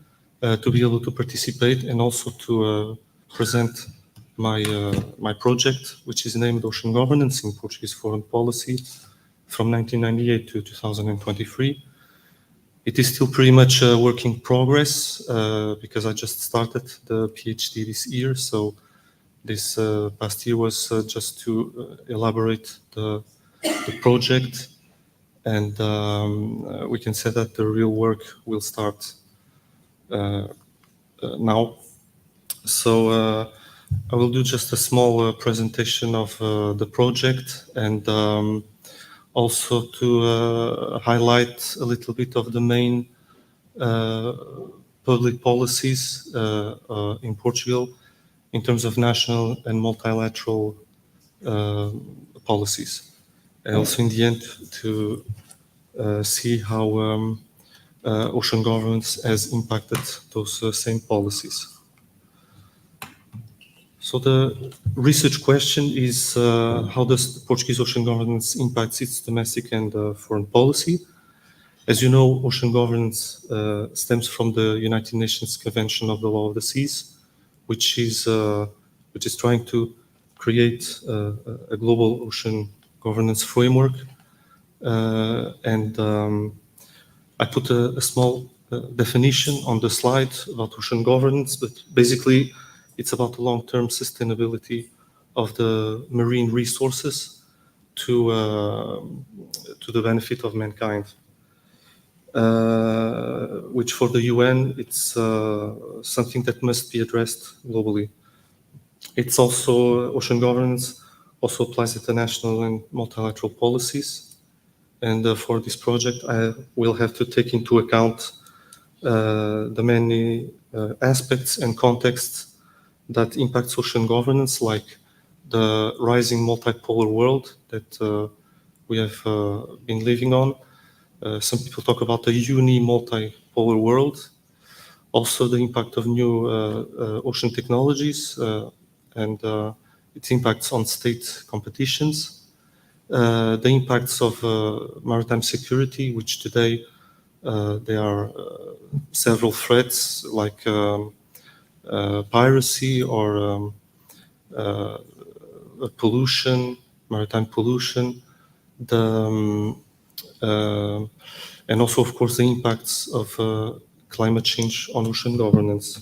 to be able to participate and also to present my project, which is named Ocean Governance in Portuguese Foreign Policy from 1998 to 2023. It is still pretty much a work in progress because I just started the PhD this year. So this past year was just to elaborate the project, and we can say that the real work will start now. So I will do just a small presentation of the project and also to highlight a little bit of the main public policies in Portugal in terms of national and multilateral policies. And also in the end to see how ocean governance has impacted those same policies. So the research question is how does the Portuguese ocean governance impact its domestic and foreign policy? As you know, ocean governance stems from the United Nations Convention of the Law of the Seas, which is trying to create a global ocean governance framework. And I put a small definition on the slide about ocean governance, but basically it's about the long-term sustainability of the marine resources to the benefit of mankind. Which for the UN, it's something that must be addressed globally. It's also, ocean governance also applies at the national and multilateral policies. And for this project, I will have to take into account the many aspects and contexts that impact ocean governance, like the rising multipolar world that we have been living on. Some people talk about the uni-multipolar world. Also the impact of new ocean technologies and its impacts on state competitions. The impacts of maritime security, which today there are several threats like piracy or pollution, maritime pollution, and also, of course, the impacts of climate change on ocean governance.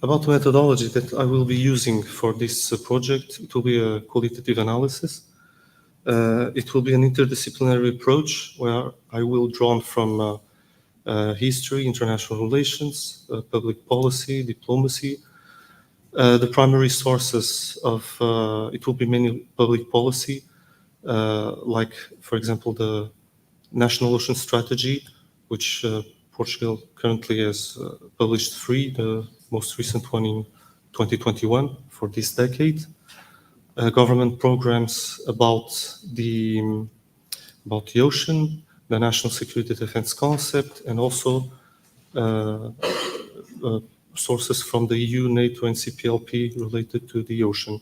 About the methodology that I will be using for this project, it will be a qualitative analysis. It will be an interdisciplinary approach where I will draw from history, international relations, public policy, diplomacy. The primary sources of it will be mainly public policy, like, for example, the National Ocean Strategy, which Portugal currently has published 3, the most recent one in 2021 for this decade. Government programs about the ocean, the national security defense concept, and also sources from the EU, NATO, and CPLP related to the ocean.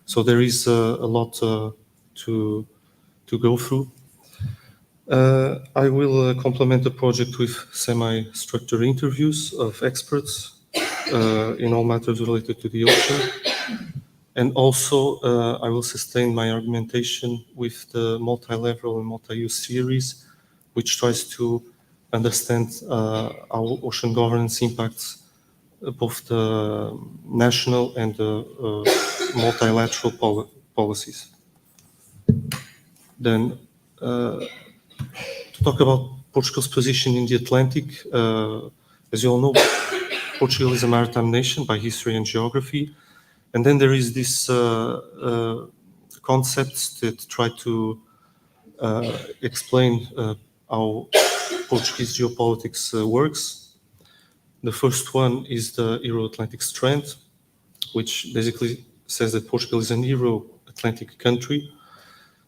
So there is a lot to go through. I will complement the project with semi-structured interviews of experts in all matters related to the ocean. And also, I will sustain my argumentation with the multi-level and multi-use series, which tries to understand how ocean governance impacts both the national and the multilateral policies. Then, to talk about Portugal's position in the Atlantic, as you all know, Portugal is a maritime nation by history and geography. And then there is this concepts that try to explain how Portuguese geopolitics works. The first one is the Euro-Atlantic strand, which basically says that Portugal is an Euro-Atlantic country.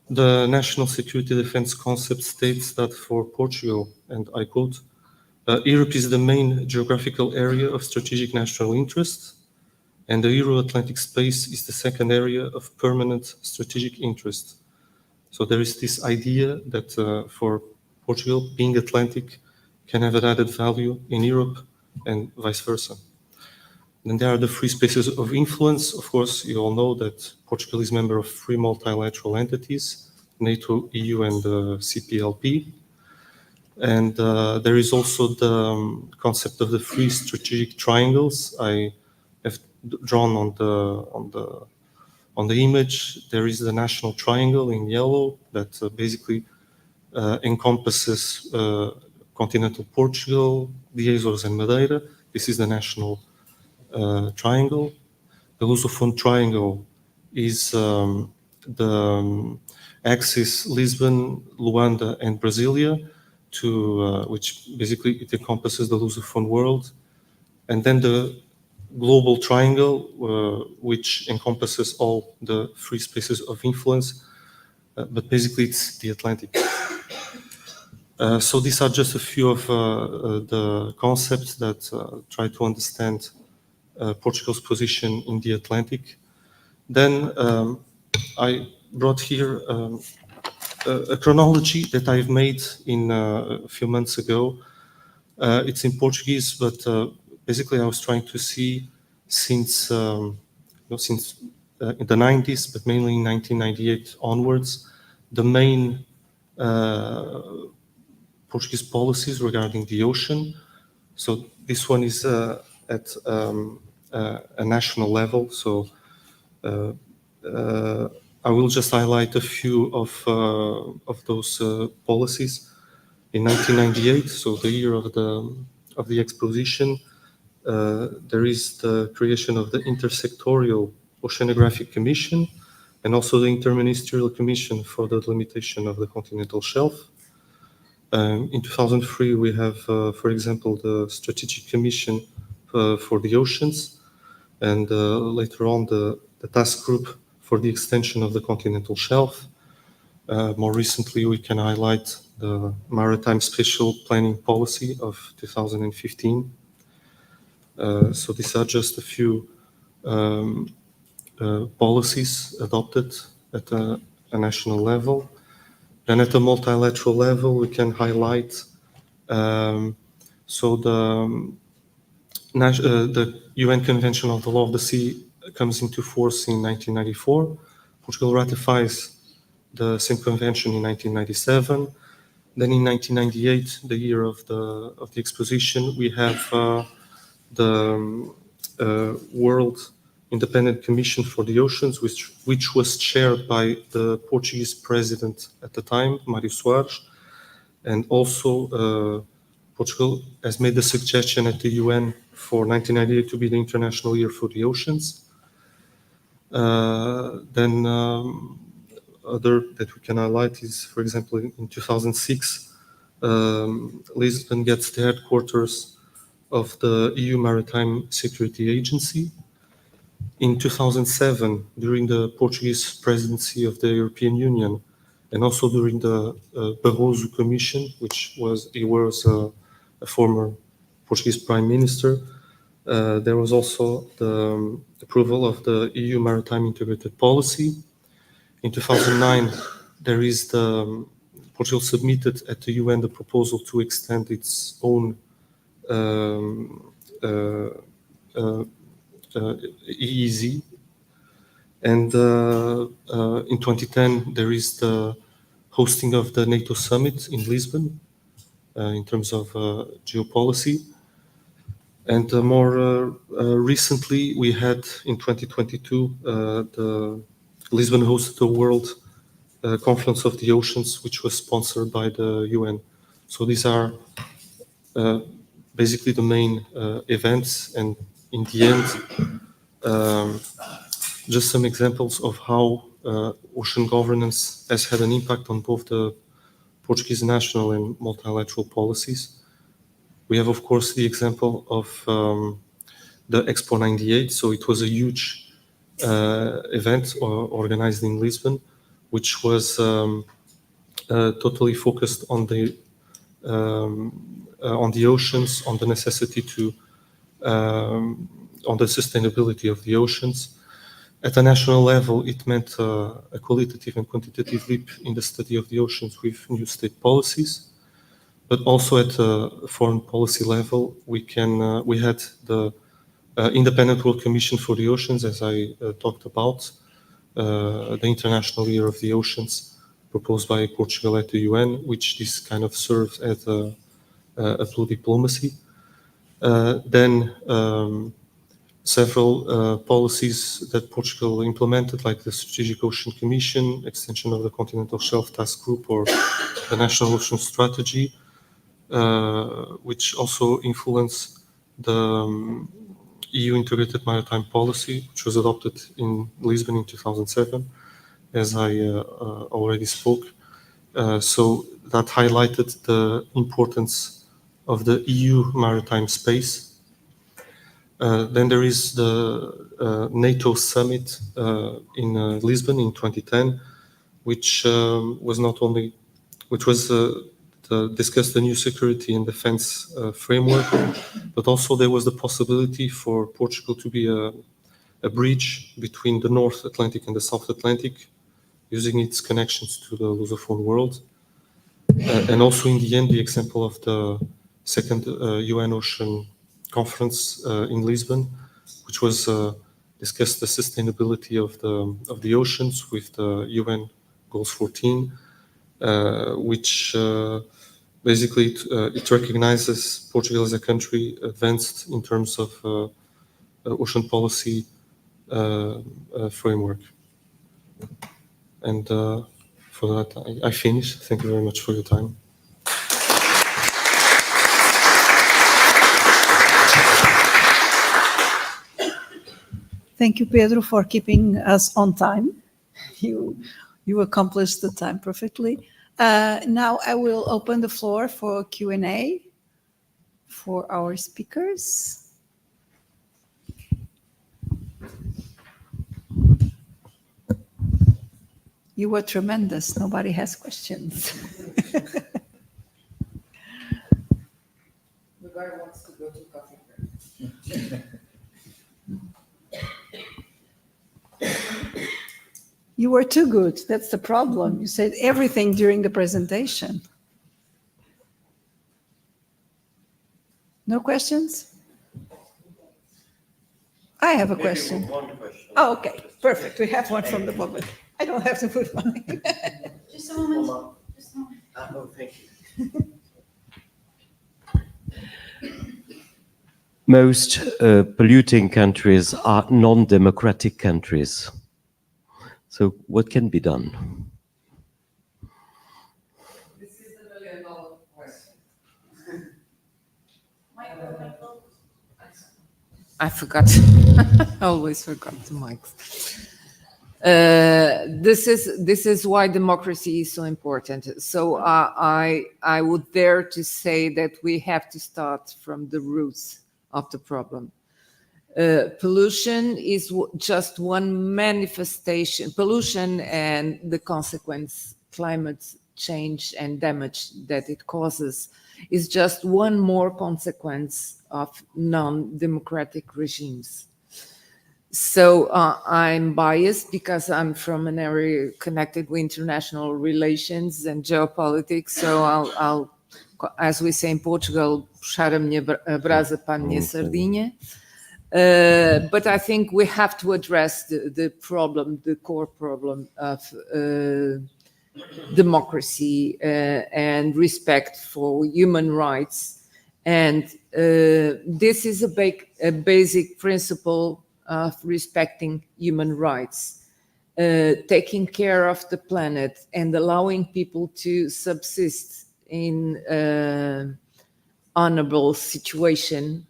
The national security defense concept states that for Portugal, and I quote, Europe is the main geographical area of strategic national interest, and the Euro-Atlantic space is the second area of permanent strategic interest. So there is this idea that for Portugal, being Atlantic can have an added value in Europe and vice versa. Then there are the free spaces of influence. Of course, you all know that Portugal is a member of 3 multilateral entities, NATO, EU, and CPLP. And there is also the concept of the 3 strategic triangles. I have drawn on the image. There is the national triangle in yellow that basically encompasses continental Portugal, the Azores, and Madeira. This is the national triangle. The Lusophone triangle is the axis Lisbon, Luanda, and Brasilia, which basically it encompasses the Lusophone world. And then the global triangle, which encompasses all the 3 spaces of influence, but basically it's the Atlantic. So these are just a few of the concepts that try to understand Portugal's position in the Atlantic. Then I brought here a chronology that I've made in a few months ago. It's in Portuguese, but basically I was trying to see since in the 90s, but mainly in 1998 onwards, the main Portuguese policies regarding the ocean. So this one is at a national level. So I will just highlight a few of those policies. In 1998, so the year of the exposition, there is the creation of the intersectorial Oceanographic Commission, and also the Interministerial Commission for the Delimitation of the Continental Shelf. In 2003, we have, for example, the Strategic Commission for the Oceans, and later on the Task Group for the Extension of the Continental Shelf. More recently, we can highlight the Maritime Spatial Planning Policy of 2015. So these are just a few policies adopted at a national level. Then at a multilateral level, we can highlight the UN Convention on the Law of the Sea comes into force in 1994. Portugal ratifies the same convention in 1997. Then in 1998, the year of the exposition, we have the World Independent Commission for the Oceans, which was chaired by the Portuguese president at the time, Mário Soares, and also Portugal has made the suggestion at the UN for 1998 to be the International Year for the Oceans. Then other that we can highlight is, for example, in 2006, Lisbon gets the headquarters of the EU Maritime Security Agency. In 2007, during the Portuguese presidency of the European Union, and also during the Barroso Commission, he was a former Portuguese Prime Minister, there was also the approval of the EU Maritime Integrated Policy. In 2009, Portugal submitted at the UN the proposal to extend its own EEZ. And in 2010, there is the hosting of the NATO summit in Lisbon in terms of geopolicy. And more recently, we had in 2022, Lisbon hosted the World Conference of the Oceans, which was sponsored by the UN. So these are basically the main events, and in the end, just some examples of how ocean governance has had an impact on both the Portuguese national and multilateral policies. We have, of course, the example of the Expo 98. So it was a huge event organized in Lisbon, which was totally focused on the oceans, on the necessity to on the sustainability of the oceans. At a national level, it meant a qualitative and quantitative leap in the study of the oceans with new state policies. But also at a foreign policy level, we had the Independent World Commission for the Oceans, as I talked about, the International Year of the Oceans, proposed by Portugal at the UN, which this kind of serves as a blue diplomacy. Then several policies that Portugal implemented, like the Strategic Ocean Commission, extension of the Continental Shelf Task Group, or the National Ocean Strategy, which also influenced the EU Integrated Maritime Policy, which was adopted in Lisbon in 2007, as I already spoke. So that highlighted the importance of the EU maritime space. Then there is the NATO summit in Lisbon in 2010, which discussed the new security and defense framework, but also there was the possibility for Portugal to be a bridge between the North Atlantic and the South Atlantic, using its connections to the Lusophone world. And also in the end, the example of the second UN Ocean Conference in Lisbon, which was discussed the sustainability of the oceans with the UN Goals 14, which basically it recognizes Portugal as a country advanced in terms of ocean policy framework. And for that, I finish. Thank you very much for your time. Thank you, Pedro, for keeping us on time. You accomplished the time perfectly. Now I will open the floor for Q&A for our speakers. You were tremendous. Nobody has questions. The guy wants to go to coffee break. You were too good. That's the problem. You said everything during the presentation. No questions? I have a question. One question. Oh, okay. Perfect. We have one from the public. I don't have to put mine. Just a moment. Just a moment. Oh, thank you. Most polluting countries are non-democratic countries. So what can be done? This is the million-dollar question. I forgot. I always forgot the mics. This is why democracy is so important. So I would dare to say that we have to start from the roots of the problem. Pollution is just one manifestation. Pollution and the consequence, climate change and damage that it causes, is just one more consequence of non-democratic regimes. So I'm biased because I'm from an area connected with international relations and geopolitics. So I'll as we say in Portugal, puxar a minha brasa para a minha sardinha. But I think we have to address the problem, the core problem of democracy and respect for human rights. And this is a basic principle of respecting human rights, taking care of the planet and allowing people to subsist in honorable situation.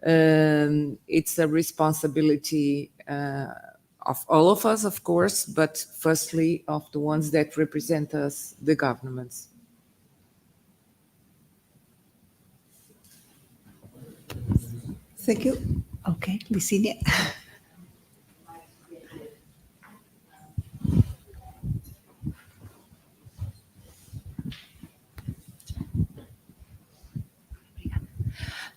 It's a responsibility of all of us, of course, but firstly of the ones that represent us, the governments. Thank you. Okay, Licinia.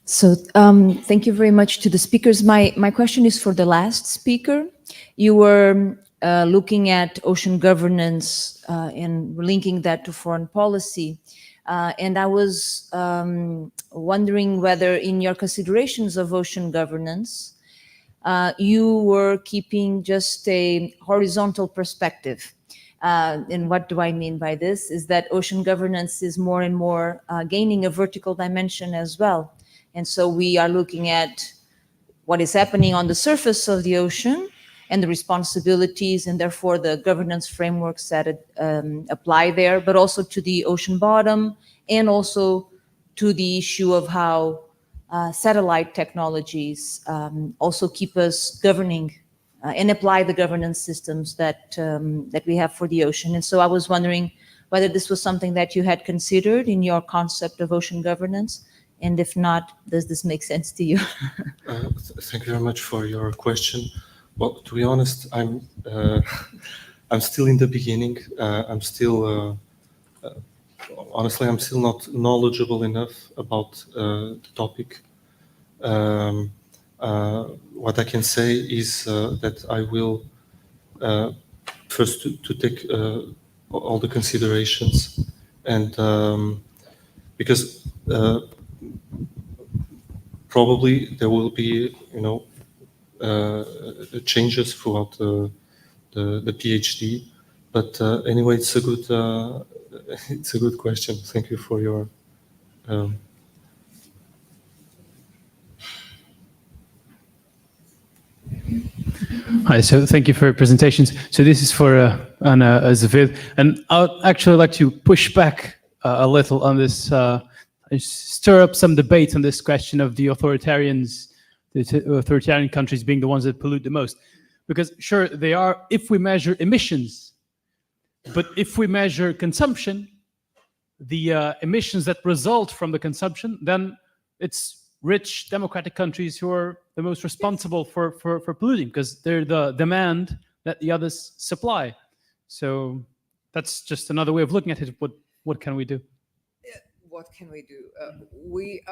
So thank you very much to the speakers. My question is for the last speaker. You were looking at ocean governance and linking that to foreign policy. And I was wondering whether in your considerations of ocean governance, you were keeping just a horizontal perspective. And what do I mean by this? Is that ocean governance is more and more gaining a vertical dimension as well. And so we are looking at what is happening on the surface of the ocean and the responsibilities and therefore the governance frameworks that apply there, but also to the ocean bottom and also to the issue of how satellite technologies also keep us governing and apply the governance systems that we have for the ocean. And so I was wondering whether this was something that you had considered in your concept of ocean governance. And if not, does this make sense to you? Thank you very much for your question. Well, to be honest, I'm still in the beginning. Honestly, I'm still not knowledgeable enough about the topic. What I can say is that I will first to take all the considerations, and because probably there will be, changes throughout the PhD. But anyway, it's a good question. Thank you for your. Hi, so thank you for your presentations. So this is for Ana Azevedo, and I'd actually like to push back a little on this, stir up some debate on this question of the authoritarians the authoritarian countries being the ones that pollute the most. Because sure, they are, if we measure emissions, but if we measure consumption, the emissions that result from the consumption, then it's rich democratic countries who are the most responsible for polluting, because they're the demand that the others supply. So that's just another way of looking at it. What can we do? What can we do?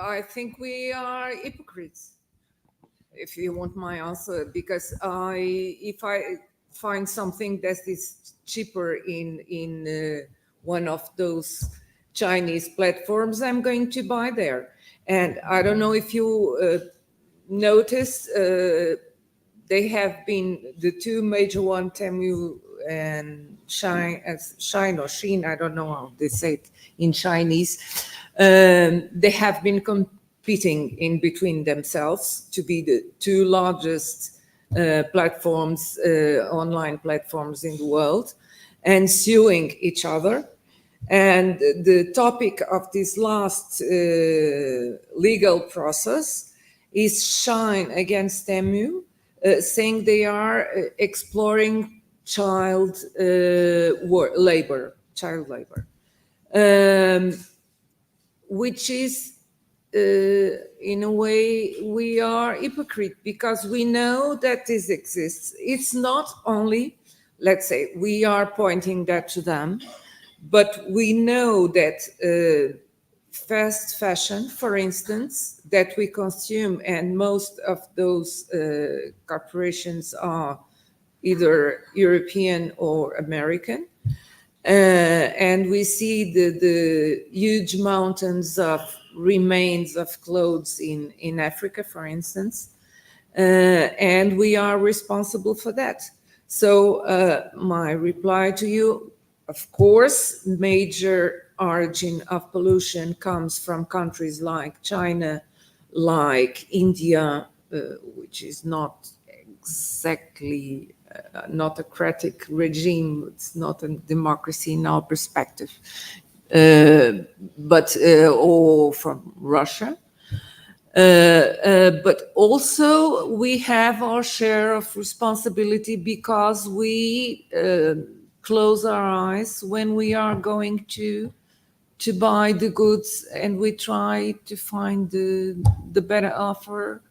I think we are hypocrites, if you want my answer, because if I find something that is cheaper in one of those Chinese platforms, I'm going to buy there. And I don't know if you noticed, they have been the two major ones, Temu and Shine, or Sheen, I don't know how they say it in Chinese. They have been competing in between themselves to be the two largest platforms, online platforms in the world, and suing each other. And the topic of this last legal process is Shine against Temu, saying they are exploring child labor, which is, in a way, we are hypocrite, because we know that this exists. It's not only, let's say, we are pointing that to them, but we know that fast fashion, for instance, that we consume, and most of those corporations are either European or American, and we see the huge mountains of remains of clothes in Africa, for instance, and we are responsible for that. So my reply to you, of course, major origin of pollution comes from countries like China, like India, which is not exactly not a democratic regime. It's not a democracy in our perspective, but or from Russia. But also we have our share of responsibility, because we close our eyes when we are going to buy the goods, and we try to find the better offer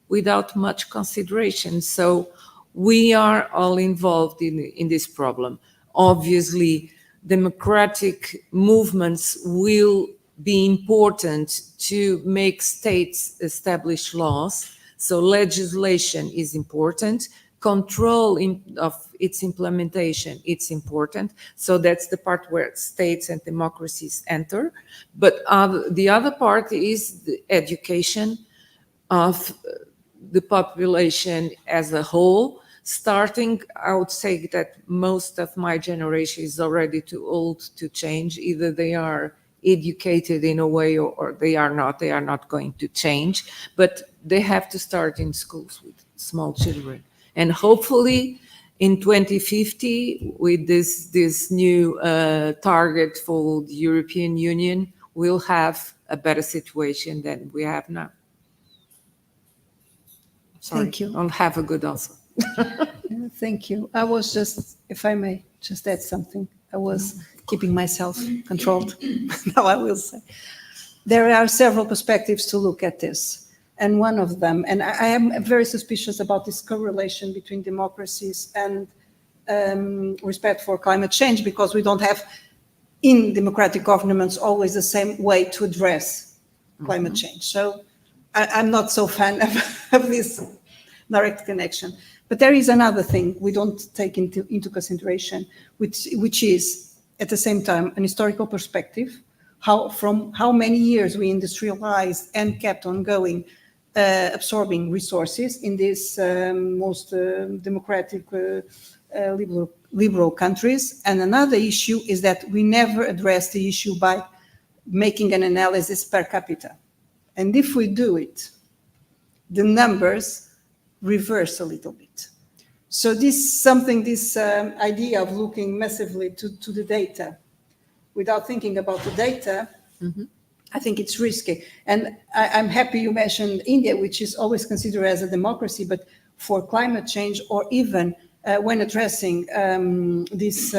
without much consideration. So we are all involved in this problem. Obviously, democratic movements will be important to make states establish laws. So legislation is important. Control of its implementation, it's important. So that's the part where states and democracies enter. But the other part is the education of the population as a whole. Starting, I would say that most of my generation is already too old to change. Either they are educated in a way or they are not going to change. But they have to start in schools with small children. And hopefully in 2050, with this new target for the European Union, we'll have a better situation than we have now. Sorry, Thank you. I'll have a good answer. Thank you. I was just, if I may just add something, I was keeping myself controlled. Now I will say. There are several perspectives to look at this. And one of them, and I am very suspicious about this correlation between democracies and respect for climate change, because we don't have in democratic governments always the same way to address climate change. So I'm not so fan of this direct connection. But there is another thing we don't take into consideration, which is at the same time an historical perspective, from how many years we industrialized and kept on going, absorbing resources in these most democratic liberal countries. And another issue is that we never address the issue by making an analysis per capita. And if we do it, the numbers reverse a little bit. So this idea of looking massively to the data without thinking about the data I think it's risky. And I'm happy you mentioned India, which is always considered as a democracy, but for climate change, or even when addressing these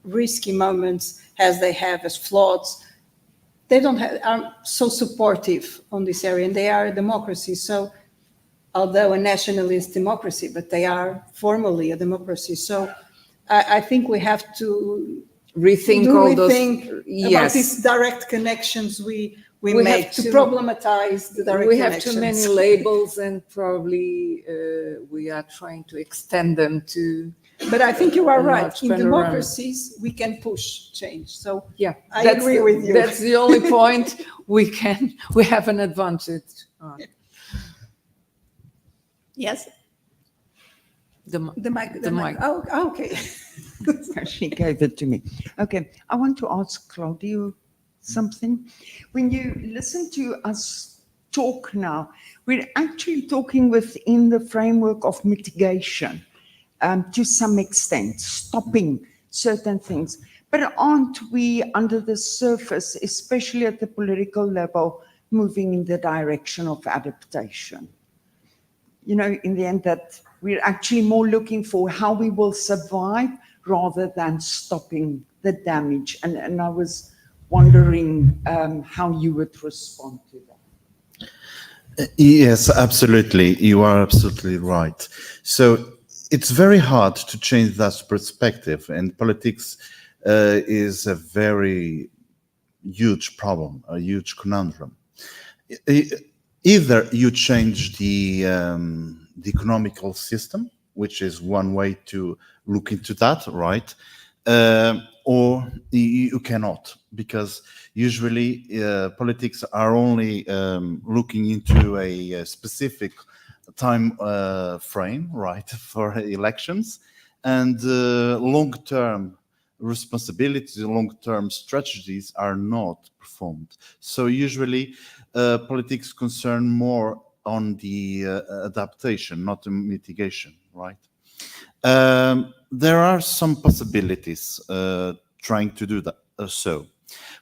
risky moments as they have as floods, they are so supportive on this area, and they are a democracy. So, although a nationalist democracy, but they are formally a democracy. So I think we have to rethink about these direct connections we make to problematize the direct connections. We have connections. too many labels, and probably we are trying to extend them to. But I think you are right. In democracies, we can push change. So yeah, I agree with you. That's the only point we have an advantage on. Yes. The mic. Oh, okay. She gave it to me. Okay, I want to ask Cláudio something. When you listen to us talk now, we're actually talking within the framework of mitigation, to some extent, stopping certain things. But aren't we under the surface, especially at the political level, moving in the direction of adaptation? You know, in the end, that we're actually more looking for how we will survive rather than stopping the damage. And I was wondering how you would respond to that. Yes, absolutely. You are absolutely right. So it's very hard to change that perspective, and politics is a very huge problem, a huge conundrum. Either you change the economical system, which is one way to look into that, right? Or you cannot, because usually politics are only looking into a specific time frame, right, for elections, and long-term responsibilities, long-term strategies are not performed. So usually politics concern more on the adaptation, not the mitigation, right? There are some possibilities trying to do that. So,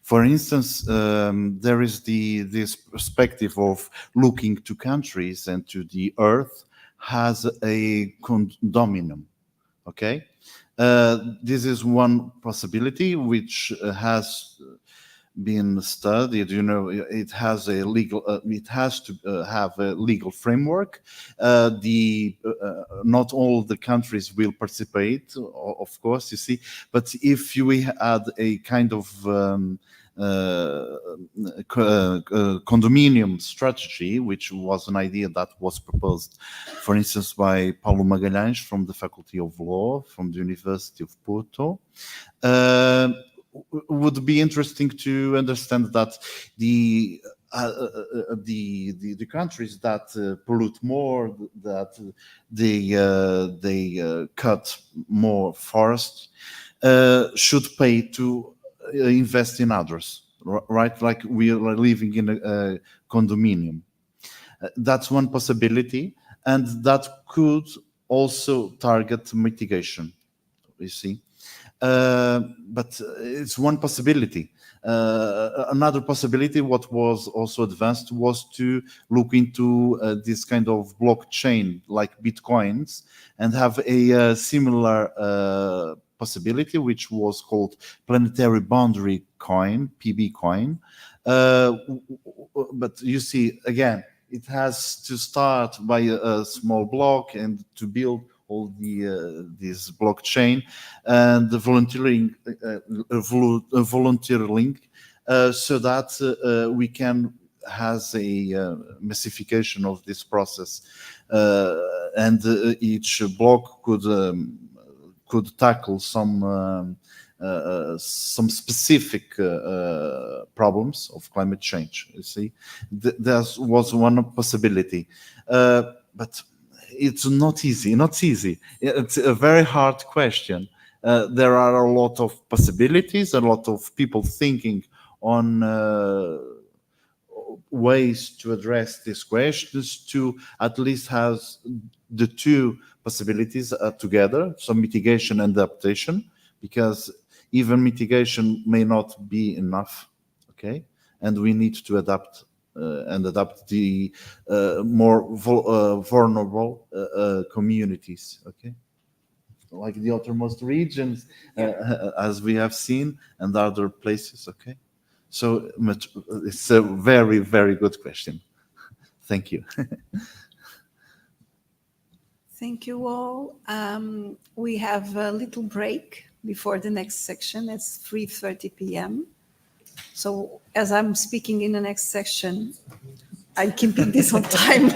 for instance, there is this perspective of looking to countries and to the earth as a condominium, okay? This is one possibility which has been studied. You know, it has a legal, it has to have a legal framework. Not all the countries will participate, of course, you see, but if we had a kind of condominium strategy, which was an idea that was proposed, for instance, by Paulo Magalhães from the Faculty of Law from the University of Porto, would be interesting to understand that the countries that pollute more, that they cut more forests, should pay to invest in others, right? Like we are living in a condominium. That's one possibility, and that could also target mitigation, you see. But it's one possibility. Another possibility, what was also advanced, was to look into this kind of blockchain like Bitcoins and have a similar possibility, which was called planetary boundary coin, PB coin. But you see, again, it has to start by a small block and to build all this blockchain and the volunteering, so that we can has a massification of this process, and each block could tackle some specific problems of climate change. You see, there was one possibility, but it's not easy. It's a very hard question. There are a lot of possibilities, a lot of people thinking on ways to address these questions, to at least have the two possibilities together, so mitigation and adaptation, because even mitigation may not be enough, okay? And we need to adapt and adapt the more vulnerable communities, okay? Like the outermost regions, as we have seen, and other places, okay? So it's a very, very good question. Thank you. Thank you all. We have a little break before the next section. It's 3:30 p.m. So as I'm speaking in the next section, I'm keeping this on time.